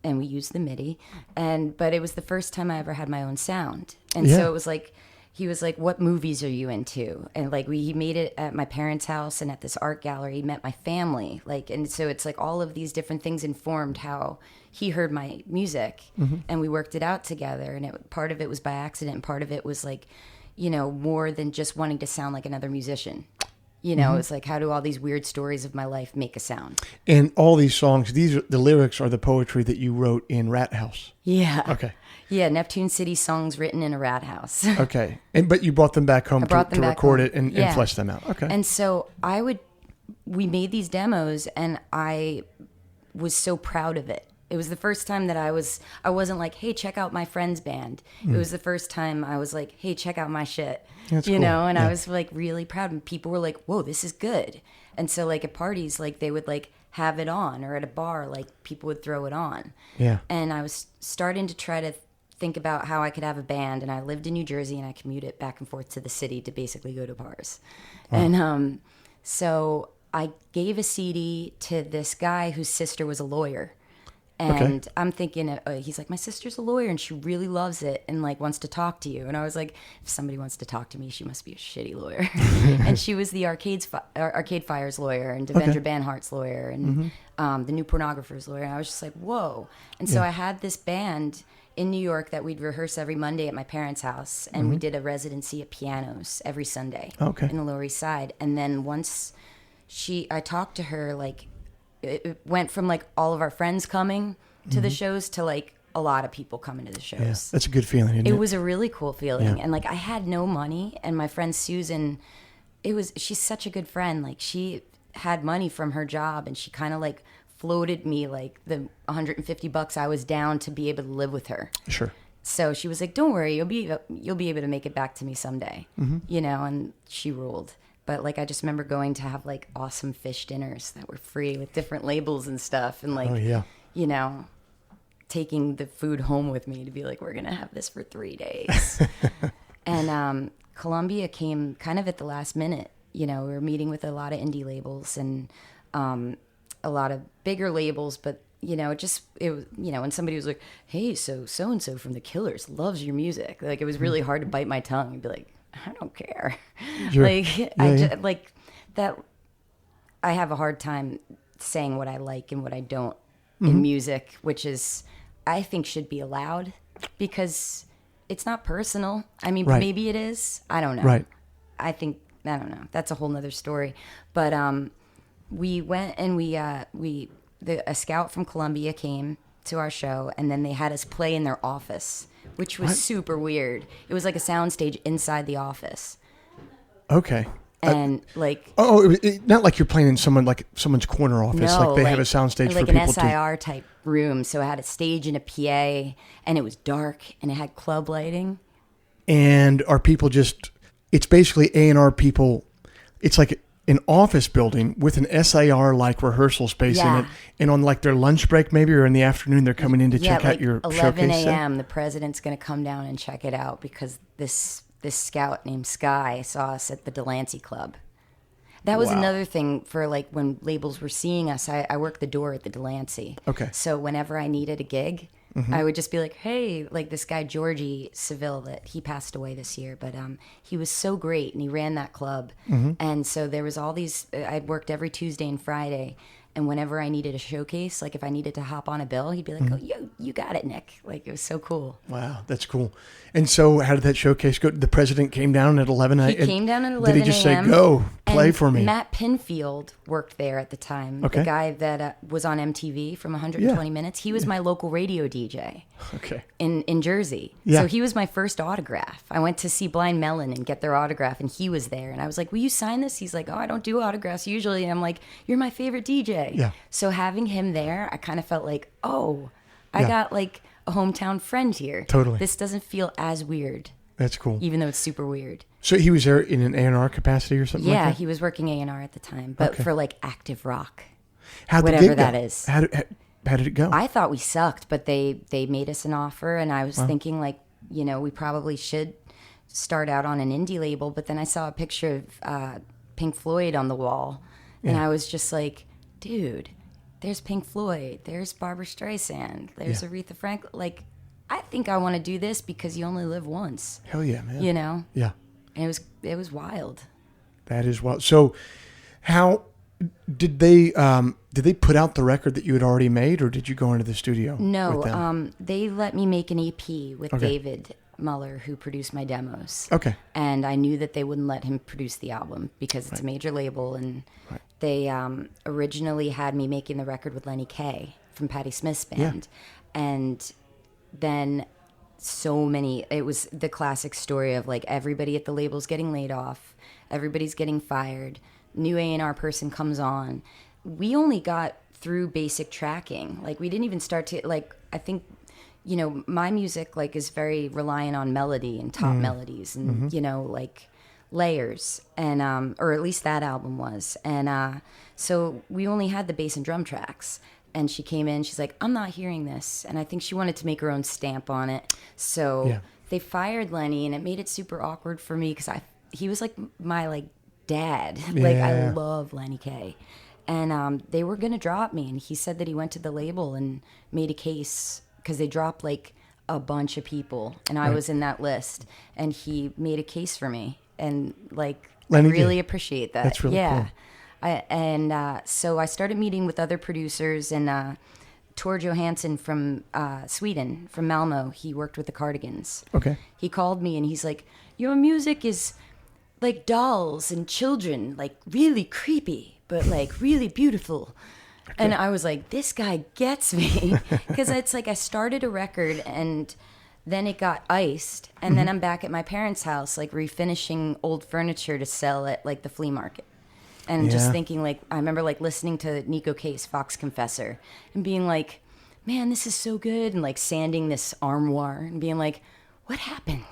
we used the MIDI, but it was the first time I ever had my own sound. And so it was like, he was like, what movies are you into? And like he made it at my parents' house and at this art gallery. He met my family. And so it's like all of these different things informed how he heard my music, and we worked it out together. And part of it was by accident, and part of it was like, more than just wanting to sound like another musician. It's like, how do all these weird stories of my life make a sound? And all these songs, the lyrics are the poetry that you wrote in Rat House. Yeah. Okay. Yeah, Neptune City songs written in a rat house. Okay. But you brought them back home to record it and flesh them out. Okay. And so we made these demos, and I was so proud of it. It was the first time that I wasn't like, hey, check out my friend's band. It was the first time I was like, hey, check out my shit. That's cool. And I was like really proud, and people were like, whoa, this is good. And so like at parties, like they would like have it on, or at a bar, like people would throw it on. Yeah. And I was starting to try to think about how I could have a band, and I lived in New Jersey, and I commuted back and forth to the city to basically go to bars. Wow. And so I gave a CD to this guy whose sister was a lawyer. And I'm thinking, he's like, my sister's a lawyer and she really loves it and like wants to talk to you. And I was like, if somebody wants to talk to me, she must be a shitty lawyer. And she was the Arcade Fire's lawyer and Devendra Banhart's lawyer and the New Pornographer's lawyer. And I was just like, whoa. And so I had this band in New York that we'd rehearse every Monday at my parents' house. And we did a residency at pianos every Sunday in the Lower East Side. And then once I talked to her, like, it went from like all of our friends coming to the shows to like a lot of people coming to the shows. Yeah, that's a good feeling, isn't it? It was a really cool feeling. Yeah. And like I had no money, and my friend Susan, she's such a good friend. Like she had money from her job, and she kind of like floated me like the $150 I was down to be able to live with her. Sure. So she was like, don't worry, you'll be able to make it back to me someday. And she ruled. But like I just remember going to have like awesome fish dinners that were free with different labels and stuff, and like taking the food home with me to be like, we're gonna have this for 3 days. And Columbia came kind of at the last minute. We were meeting with a lot of indie labels and a lot of bigger labels, but when somebody was like, hey, so and so from the Killers loves your music, like it was really hard to bite my tongue and be like, I don't care. Sure. Like that. I have a hard time saying what I like and what I don't in music, which is, I think, should be allowed because it's not personal. I mean, maybe it is. I don't know. Right. I don't know. That's a whole nother story. But we went and a scout from Columbia came to our show, and then they had us play in their office, which was super weird. It was like a soundstage inside the office. Okay. And like... not like you're playing in someone's corner office. No, like they have a soundstage for people like an SIR type room. So it had a stage and a PA, and it was dark, and it had club lighting. And are people just... It's basically A&R people... It's like an office building with an SIR like rehearsal space in it, and on like their lunch break maybe, or in the afternoon they're coming in to check out your 11 showcase a.m. the president's going to come down and check it out because this scout named Sky saw us at the Delancey Club. That was another thing for like when labels were seeing us. I worked the door at the Delancey. Okay. So whenever I needed a gig, I would just be like, hey, like this guy, Georgie Seville, that he passed away this year, but he was so great and he ran that club. And so there was all these, I'd worked every Tuesday and Friday, And whenever I needed a showcase, like if I needed to hop on a bill, he'd be like, "Oh, you got it, Nick." Like it was so cool. Wow, that's cool. And so, how did that showcase go? The president came down at 11. He came down at 11 Did he just say, "Go play for me"? Matt Pinfield worked there at the time. Okay. The guy that was on MTV from 120 Minutes. He was my local radio DJ. Okay. In Jersey. Yeah. So he was my first autograph. I went to see Blind Melon and get their autograph, and he was there. And I was like, "Will you sign this?" He's like, "Oh, I don't do autographs usually." And I'm like, "You're my favorite DJ." Yeah. So having him there, I kind of felt like, oh, I got like a hometown friend here. Totally. This doesn't feel as weird. That's cool. Even though it's super weird. So he was there in an A&R capacity or something like that? Yeah, he was working A&R at the time, but for like active rock. How'd the whatever gig go? that is. How did it go? I thought we sucked, but they made us an offer, and I was thinking like, we probably should start out on an indie label, but then I saw a picture of Pink Floyd on the wall, and I was just like, dude, there's Pink Floyd, there's Barbra Streisand, there's Aretha Franklin. Like, I think I want to do this because you only live once. Hell yeah, man. Yeah. And it was wild. That is wild. So, how did they put out the record that you had already made, or did you go into the studio? No, with them? they let me make an EP with David Muller, who produced my demos. Okay. And I knew that they wouldn't let him produce the album because it's a major label, and they originally had me making the record with Lenny Kaye from Patti Smith's band, and then it was the classic story of like everybody at the label's getting laid off, everybody's getting fired, new A&R person comes on. We only got through basic tracking. Like we didn't even start to, like, I think, my music like is very reliant on melody and top melodies and, like layers, and or at least that album was. And so we only had the bass and drum tracks. And she came in, she's like, "I'm not hearing this." And I think she wanted to make her own stamp on it. So they fired Lenny, and it made it super awkward for me because he was like my like dad. Like I love Lenny Kaye. And they were going to drop me. And he said that he went to the label and made a case because they dropped like a bunch of people. And I was in that list. And he made a case for me. And like, Lenny I really appreciate that. That's really cool. So I started meeting with other producers, and Tor Johansson from Sweden, from Malmo, he worked with the Cardigans. Okay. He called me and he's like, "Your music is like dolls and children, like really creepy, but like really beautiful." Okay. And I was like, this guy gets me. Because it's like I started a record and then it got iced, and then I'm back at my parents' house, like refinishing old furniture to sell at like the flea market. And just thinking, like, I remember, like, listening to Nico Case, Fox Confessor, and being like, man, this is so good, and, like, sanding this armoire, and being like, what happened?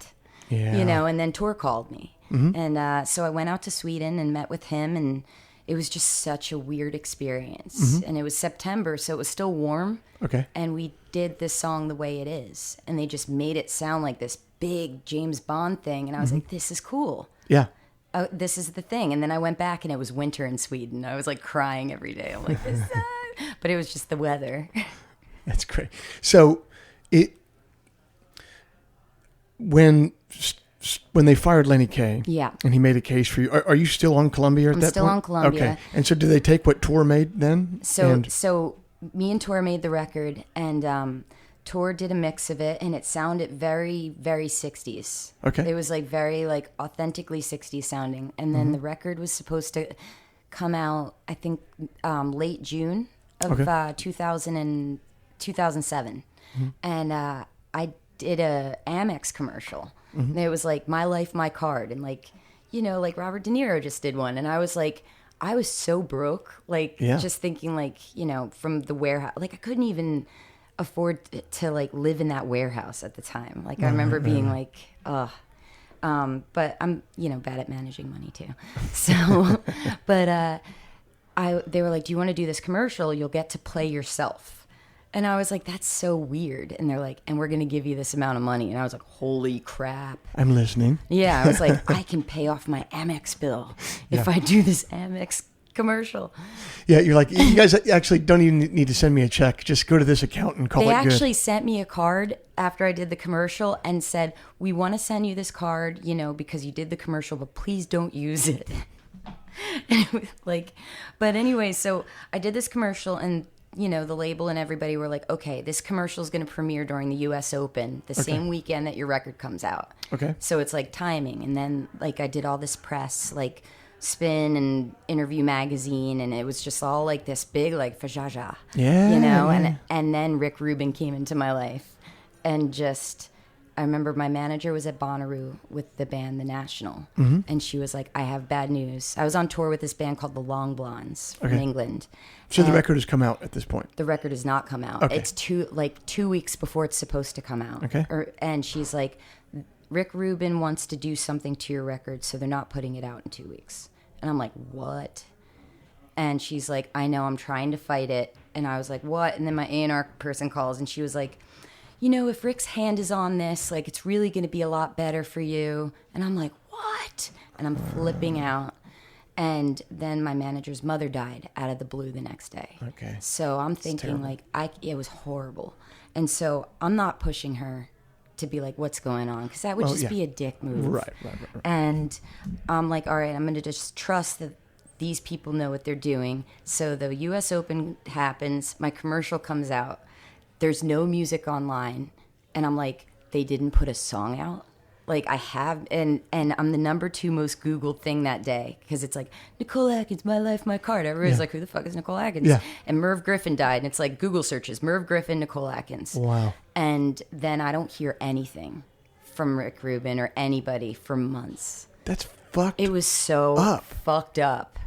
Yeah. And then Tor called me. And so I went out to Sweden and met with him, and it was just such a weird experience. And it was September, so it was still warm. Okay. And we did this song The Way It Is, and they just made it sound like this big James Bond thing, and I was like, this is cool. Yeah. Oh, this is the thing. And then I went back and it was winter in Sweden. I was like crying every day. I'm like, this sucks. But it was just the weather. That's great. So when they fired Lenny Kaye, and he made a case for you, are you still on Columbia at that point? I'm still on Columbia. Okay. And so do they take what Tor made then? So me and Tor made the record, and Tor did a mix of it, and it sounded very, very 60s. Okay. It was like very like authentically 60s sounding. And then the record was supposed to come out, I think, late June of 2007. And I did a Amex commercial. And it was like My Life, My Card. And like, like Robert De Niro just did one. And I was like, I was so broke, like just thinking like, from the warehouse, like I couldn't even afford to like live in that warehouse at the time. Like I remember being like, but I'm, bad at managing money too. So, but they were like, "Do you want to do this commercial? You'll get to play yourself." And I was like, that's so weird. And they're like, "And we're going to give you this amount of money." And I was like, holy crap. I'm listening. Yeah. I was like, I can pay off my Amex bill if I do this Amex commercial. Yeah, you're like, you guys actually don't even need to send me a check. Just go to this account and call it good. They actually sent me a card after I did the commercial and said, "We want to send you this card, because you did the commercial, but please don't use it." And it was like, but anyway, so I did this commercial, and the label and everybody were like, okay, this commercial is going to premiere during the US Open the same weekend that your record comes out. Okay. So it's like timing. And then like I did all this press, like Spin and Interview Magazine, and it was just all like this big like fajaja. Yeah. And then Rick Rubin came into my life, and just I remember my manager was at Bonnaroo with the band The National, and she was like, I have bad news. I was on tour with this band called the Long Blondes from England. So the record has come out at this point? The record has not come out. Okay. It's 2 weeks before it's supposed to come out. Okay. And she's like, Rick Rubin wants to do something to your record, so they're not putting it out in 2 weeks. And I'm like, what? And she's like, I know, I'm trying to fight it. And I was like, what? And then my A&R person calls, and she was like, if Rick's hand is on this, like, it's really going to be a lot better for you. And I'm like, what? And I'm flipping out. And then my manager's mother died out of the blue the next day. Okay. So I'm thinking, like, it was horrible. And so I'm not pushing her to be like, what's going on? Because that would just be a dick move. Right. And I'm like, all right, I'm going to just trust that these people know what they're doing. So the US Open happens. My commercial comes out. There's no music online. And I'm like, they didn't put a song out? Like, I have, and I'm the number 2 most Googled thing that day, because it's like, Nicole Atkins, my life, my card. Everybody's like, who the fuck is Nicole Atkins? Yeah. And Merv Griffin died, and it's like Google searches, Merv Griffin, Nicole Atkins. Wow. And then I don't hear anything from Rick Rubin or anybody for months. That's fucked. It was so fucked up.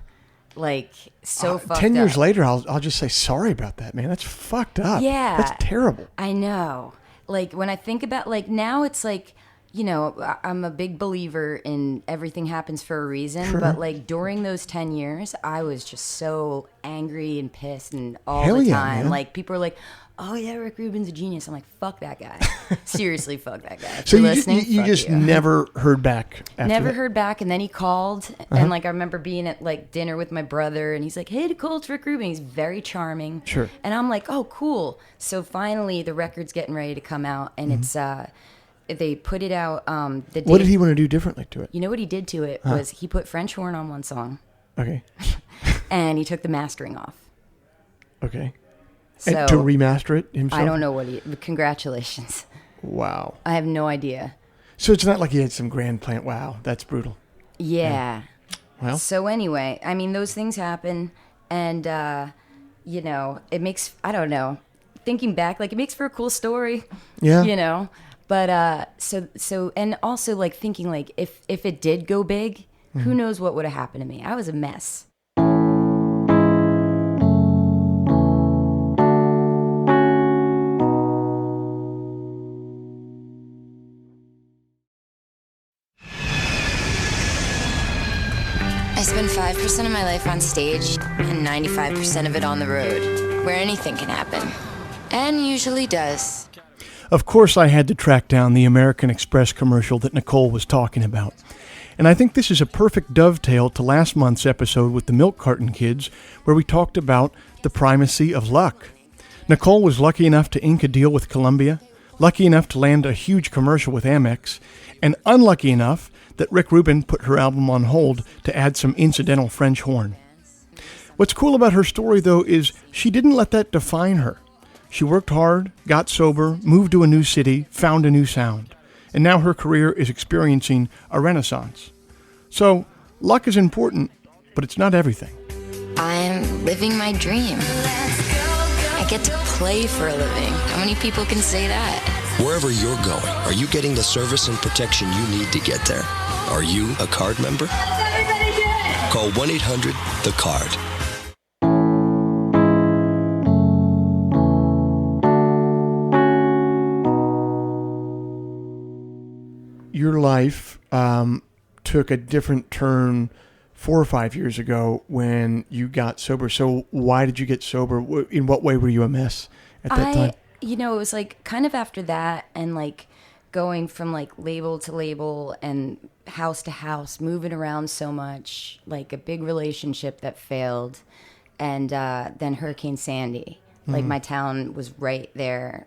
Like, so fucked up. 10 years later, I'll just say sorry about that, man. That's fucked up. Yeah. That's terrible. I know. Like, when I think about, like, now it's like, I'm a big believer in everything happens for a reason. Sure. But, like, during those 10 years, I was just so angry and pissed and all Hell the yeah, time. man. Like, people are like, oh, yeah, Rick Rubin's a genius. I'm like, fuck that guy. Seriously, fuck that guy. If So you're you listening, you fuck just you. never heard back after Never that? heard back, and then he called, and like I remember being at like dinner with my brother, and he's like, "Hey, Nicole, it's Rick Rubin." He's very charming, Sure. And I'm like, "Oh, cool." So finally, the record's getting ready to come out, and it's they put it out. The day, What did he want to do differently to it? You know what he did to it was he put French horn on one song, Okay. and he took the mastering off. Okay. So And to remaster it himself? I don't know what he. Congratulations. Wow. I have no idea. So it's not like he had some grand plan. Wow, that's brutal. Yeah. Well, So anyway, I mean, those things happen, and it makes, I don't know, thinking back, like, it makes for a cool story. yeah. But so and also like thinking like if it did go big, who knows what would have happened to me? I was a mess. I spend 5% of my life on stage and 95% of it on the road, where anything can happen. And usually does. Of course, I had to track down the American Express commercial that Nicole was talking about. And I think this is a perfect dovetail to last month's episode with the Milk Carton Kids, where we talked about the primacy of luck. Nicole was lucky enough to ink a deal with Columbia, lucky enough to land a huge commercial with Amex, and unlucky enough that Rick Rubin put her album on hold to add some incidental French horn. What's cool about her story, though, is she didn't let that define her. She worked hard, got sober, moved to a new city, found a new sound, and now her career is experiencing a renaissance. So, luck is important, but it's not everything. I'm living my dream. I get to play for a living. How many people can say that? Wherever you're going, are you getting the service and protection you need to get there? Are you a card member? What's everybody doing? Call 1-800-THE-CARD. Your life took a different turn 4 or 5 years ago when you got sober. So why did you get sober? In what way were you a mess at that time? It was like kind of after that, and like going from like label to label and house to house, moving around so much, like a big relationship that failed, and then Hurricane Sandy. Like my town was right there.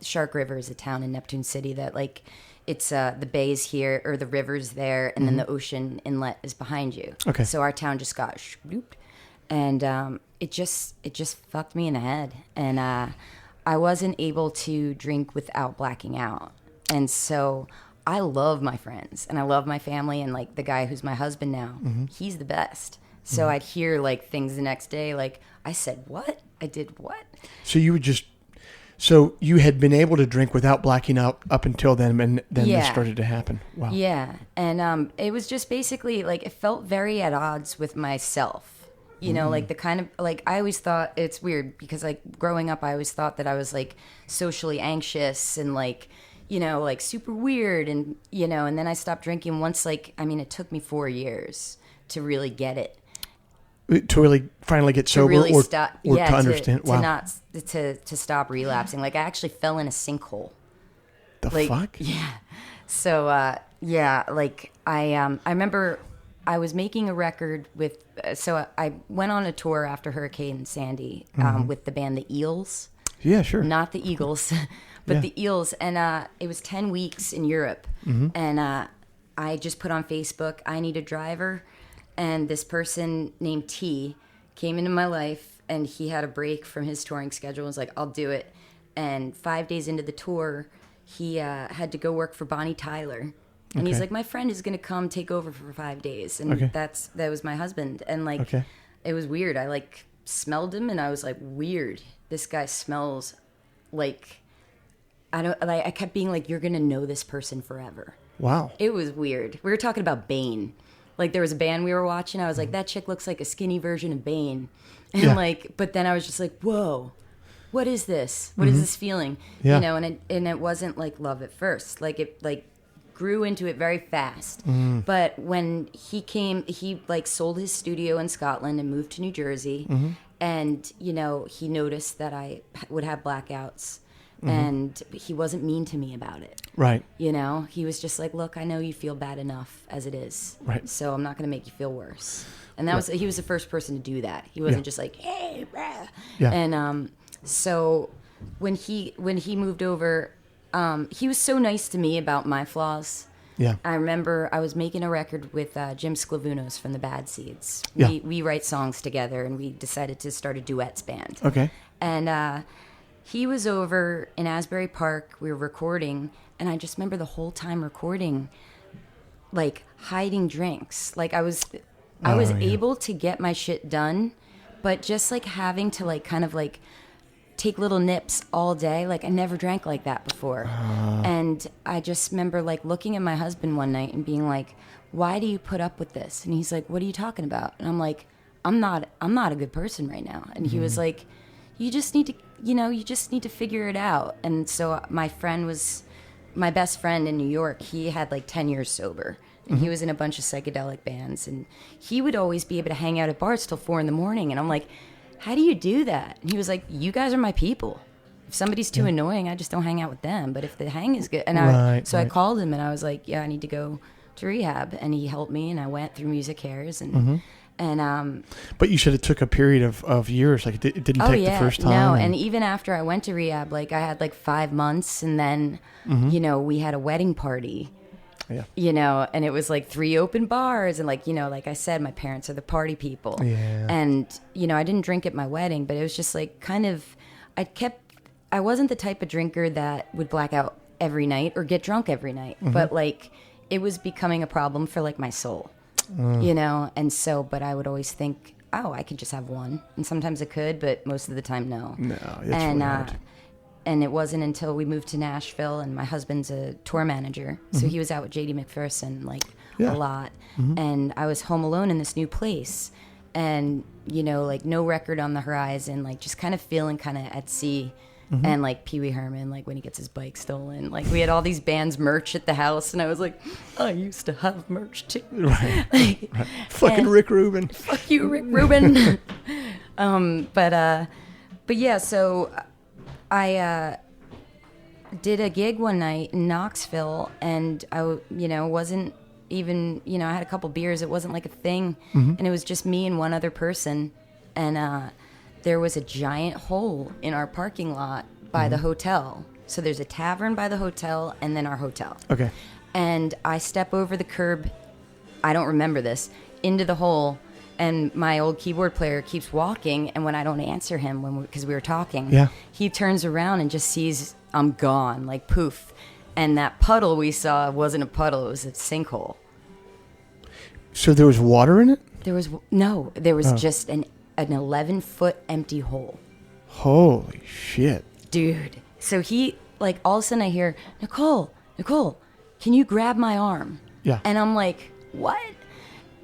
Shark River is a town in Neptune City that like it's the bay's here or the river's there, and then the ocean inlet is behind you. Okay. So our town just got shooped, and it just fucked me in the head, and I wasn't able to drink without blacking out, and so I love my friends and I love my family, and like the guy who's my husband now, he's the best. So I'd hear like things the next day, like I said, what? I did what? So so you had been able to drink without blacking out up until then, and then this started to happen. Wow. Yeah. And it was just basically like, it felt very at odds with myself, you know, like the kind of, like I always thought, it's weird because like growing up, I always thought that I was like socially anxious and like, you know, like super weird, and, you know, and then I stopped drinking once, like, I mean, it took me 4 years to really get it. To really finally get sober, really or to understand. Wow. To stop relapsing. Like I actually fell in a sinkhole. The like, fuck? Yeah. So like I remember I was making a record with. So I went on a tour after Hurricane Sandy with the band The Eels. Yeah, sure. Not the Eagles, but The Eels, and it was 10 weeks in Europe, and I just put on Facebook, I need a driver. And this person named T came into my life, and he had a break from his touring schedule and was like, I'll do it. And 5 days into the tour, he had to go work for Bonnie Tyler. And he's like, my friend is going to come take over for 5 days. And that was my husband. And like, it was weird. I like smelled him, and I was like, weird. This guy smells like, I kept being like, you're going to know this person forever. Wow. It was weird. We were talking about Bane. Like there was a band we were watching. I was like, that chick looks like a skinny version of Bane. And like, but then I was just like, whoa, what is this? What is this feeling? Yeah. You know, and it wasn't like love at first. Like it like grew into it very fast. But when he came, he like sold his studio in Scotland and moved to New Jersey. And, you know, he noticed that I would have blackouts. And he wasn't mean to me about it. Right. You know, he was just like, look, I know you feel bad enough as it is. Right. So I'm not going to make you feel worse. And that was, he was the first person to do that. He wasn't just like, hey, brah. Yeah. And so when he moved over, he was so nice to me about my flaws. Yeah. I remember I was making a record with Jim Sclavunos from the Bad Seeds. We write songs together, and we decided to start a duets band. Okay. And he was over in Asbury Park. We were recording, and I just remember the whole time recording, like hiding drinks. Like I was able to get my shit done, but just like having to like kind of like take little nips all day. Like I never drank like that before. And I just remember like looking at my husband one night and being like, why do you put up with this? And he's like, what are you talking about? And I'm like, I'm not a good person right now. And he was like, you just need to figure it out. And so my best friend in New York, he had like 10 years sober. And he was in a bunch of psychedelic bands. And he would always be able to hang out at bars till 4 a.m. And I'm like, how do you do that? And he was like, you guys are my people. If somebody's too annoying, I just don't hang out with them. But if the hang is good. And I called him, and I was like, yeah, I need to go to rehab. And he helped me, and I went through Music Hairs. And but you said it took a period of years. Like it didn't take the first time. No, and even after I went to rehab, like I had like 5 months, and then you know, we had a wedding party. Yeah. You know, and it was like 3 open bars, and like, you know, like I said, my parents are the party people. Yeah. And you know, I didn't drink at my wedding, but it was just like kind of I wasn't the type of drinker that would black out every night or get drunk every night, but like it was becoming a problem for like my soul. You know, and so, but I would always think, oh, I could just have one. And sometimes I could, but most of the time, no. No, it's really hard. And it wasn't until we moved to Nashville, and my husband's a tour manager. So he was out with J.D. McPherson, like, a lot. And I was home alone in this new place. And, you know, like, no record on the horizon, like, just kind of feeling kind of at sea. And like Pee Wee Herman, like when he gets his bike stolen, like we had all these bands merch at the house, and I was like, I used to have merch too. Right. Right. Fucking Rick Rubin. Fuck you, Rick Rubin. But yeah, so I did a gig one night in Knoxville, and I, you know, wasn't even, you know, I had a couple beers. It wasn't like a thing, and it was just me and one other person, and there was a giant hole in our parking lot by the hotel. So there's a tavern by the hotel and then our hotel. Okay. And I step over the curb, I don't remember this, into the hole, and my old keyboard player keeps walking, and when I don't answer him because we were talking, he turns around and just sees I'm gone, like poof. And that puddle we saw wasn't a puddle, it was a sinkhole. So there was water in it? There was just an 11-foot empty hole. Holy shit. Dude. So he, like, all of a sudden I hear, Nicole, can you grab my arm? Yeah. And I'm like, what?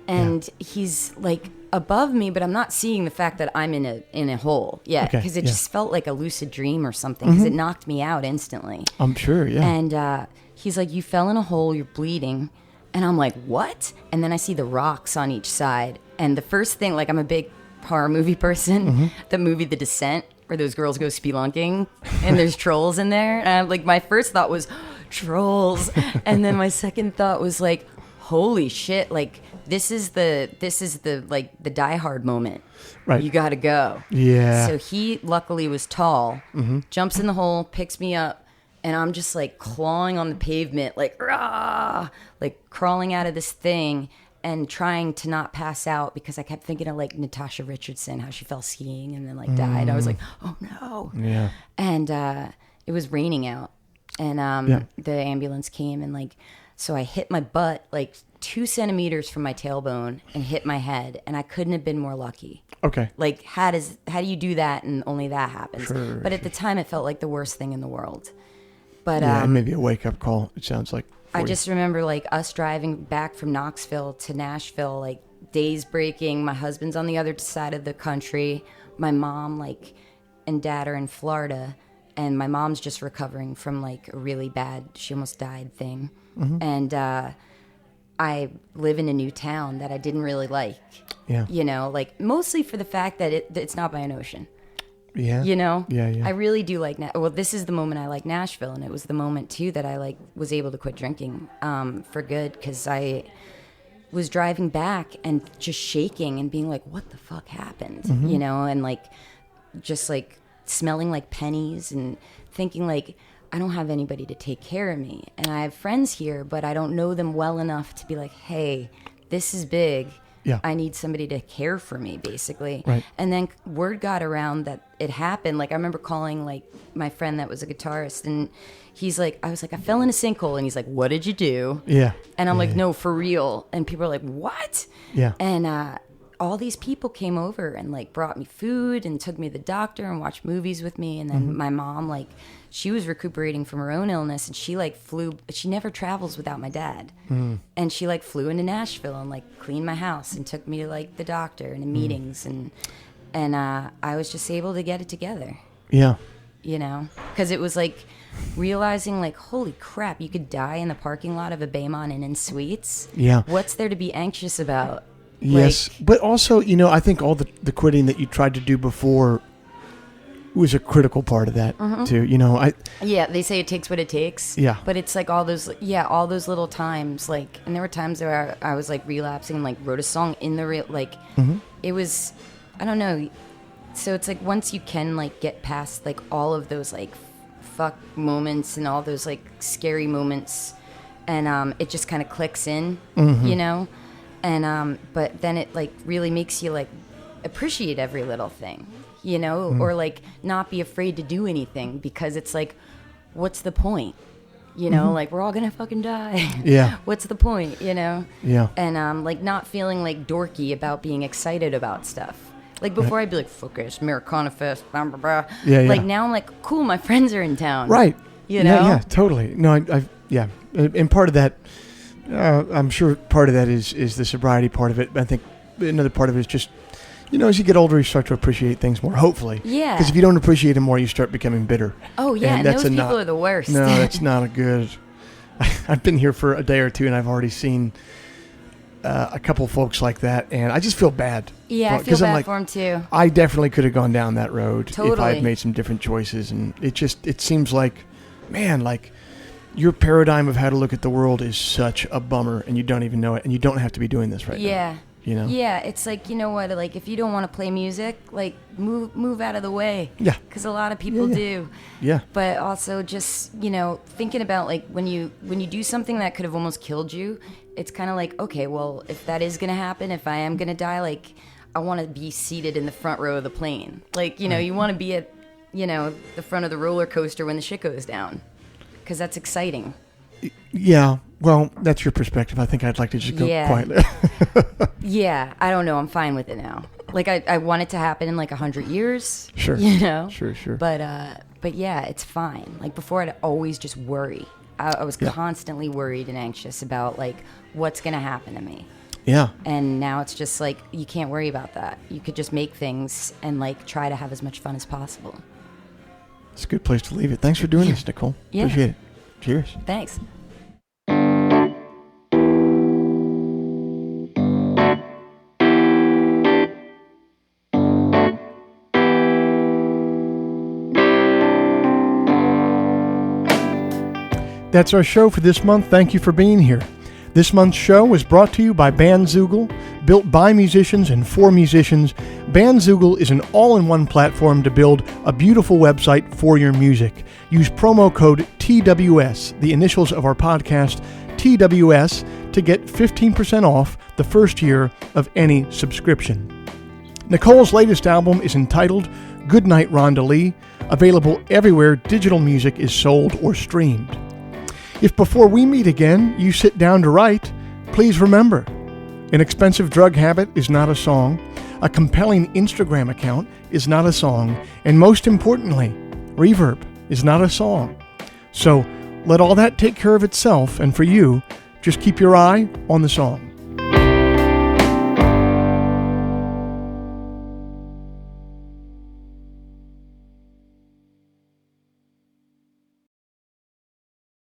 And he's, like, above me, but I'm not seeing the fact that I'm in a hole yet. Because it just felt like a lucid dream or something, because it knocked me out instantly. I'm sure, yeah. And he's like, you fell in a hole, you're bleeding. And I'm like, what? And then I see the rocks on each side. And the first thing, like, I'm a big horror movie person. The movie The Descent, where those girls go spelunking and there's trolls in there. And like, my first thought was trolls. And then my second thought was like, holy shit, like this is the like the Die Hard moment. Right. You got to go. Yeah. So he luckily was tall, jumps in the hole, picks me up, and I'm just like clawing on the pavement, like, rah, like crawling out of this thing. And trying to not pass out because I kept thinking of like Natasha Richardson, how she fell skiing and then like died. I was like, oh no. Yeah. And it was raining out, and the ambulance came, and like, so I hit my butt like 2 centimeters from my tailbone and hit my head, and I couldn't have been more lucky. Okay. Like, how do you do that and only that happens? Sure, but at the time, it felt like the worst thing in the world. But maybe a wake up call. It sounds like. I just remember like us driving back from Knoxville to Nashville, like days breaking. My husband's on the other side of the country. My mom and dad are in Florida, and my mom's just recovering from like a really bad, she almost died thing. And I live in a new town that I didn't really like. Yeah. You know, like mostly for the fact that it's not by an ocean. Yeah. You know? Yeah. I really do like, this is the moment I like Nashville, and it was the moment too that I like was able to quit drinking for good, because I was driving back and just shaking and being like, what the fuck happened? You know, and like just like smelling like pennies and thinking like, I don't have anybody to take care of me. And I have friends here, but I don't know them well enough to be like, hey, this is big. Yeah. I need somebody to care for me, basically. Right. And then word got around that it happened. Like, I remember calling, like, my friend that was a guitarist, and he's like, I was like, I fell in a sinkhole. And he's like, what did you do? Yeah. And I'm like, no, for real. And people are like, what? Yeah. And all these people came over and, like, brought me food and took me to the doctor and watched movies with me. And then my mom, like, she was recuperating from her own illness, and she like she never travels without my dad. And she like flew into Nashville and like cleaned my house and took me to like the doctor and to meetings, and I was just able to get it together. Yeah. You know, because it was like realizing like, holy crap, you could die in the parking lot of a Baymont Inn and Suites. Yeah. What's there to be anxious about? Yes. Like, but also, you know, I think all the quitting that you tried to do before was a critical part of that too. You know, they say it takes what it takes. Yeah. But it's like all those little times, like, and there were times where I was like relapsing and like wrote a song in the real, like, it was, I don't know. So it's like once you can like get past like all of those like fuck moments and all those like scary moments, and it just kind of clicks in, you know, and but then it like really makes you like appreciate every little thing. You know, or like not be afraid to do anything, because it's like, what's the point? You know, like we're all gonna fucking die. Yeah. What's the point? You know? Yeah. And like not feeling like dorky about being excited about stuff. Like before I'd be like, focus, Americana Fest, blah, blah, blah. Yeah, yeah. Like now I'm like, cool, my friends are in town. Right. You know? Yeah, totally. No, yeah. And part of that, I'm sure part of that is the sobriety part of it. I think another part of it is just, you know, as you get older, you start to appreciate things more, hopefully. Yeah. Because if you don't appreciate them more, you start becoming bitter. Oh, yeah, and those people are the worst. No, that's not a good... I've been here for a day or two, and I've already seen a couple folks like that, and I just feel bad. Yeah, I feel bad for them, too. I definitely could have gone down that road if I had made some different choices, and it seems like, man, like, your paradigm of how to look at the world is such a bummer, and you don't even know it, and you don't have to be doing this right now. Yeah. Yeah, it's like, you know what, like if you don't want to play music, like move out of the way. Yeah. Because a lot of people do. Yeah. But also just, thinking about like when you do something that could have almost killed you, it's kind of like, okay, well, if that is going to happen, if I am going to die, like I want to be seated in the front row of the plane. Like, you want to be at, the front of the roller coaster when the shit goes down. Because that's exciting. Yeah, well, that's your perspective. I think I'd like to just go quietly. Yeah, I don't know. I'm fine with it now. Like, I want it to happen in like 100 years. Sure. Sure. But yeah, it's fine. Like before, I'd always just worry. I was constantly worried and anxious about like what's gonna happen to me. Yeah. And now it's just like you can't worry about that. You could just make things and like try to have as much fun as possible. It's a good place to leave it. Thanks for doing this, Nicole. Yeah. Appreciate it. Cheers. Thanks. That's our show for this month. Thank you for being here. This month's show was brought to you by Bandzoogle. Built by musicians and for musicians, Bandzoogle is an all-in-one platform to build a beautiful website for your music. Use promo code TWS, the initials of our podcast, TWS, to get 15% off the first year of any subscription. Nicole's latest album is entitled Goodnight Rhonda Lee, available everywhere digital music is sold or streamed. If before we meet again, you sit down to write, please remember, an expensive drug habit is not a song, a compelling Instagram account is not a song, and most importantly, reverb is not a song. So let all that take care of itself, and for you, just keep your eye on the song.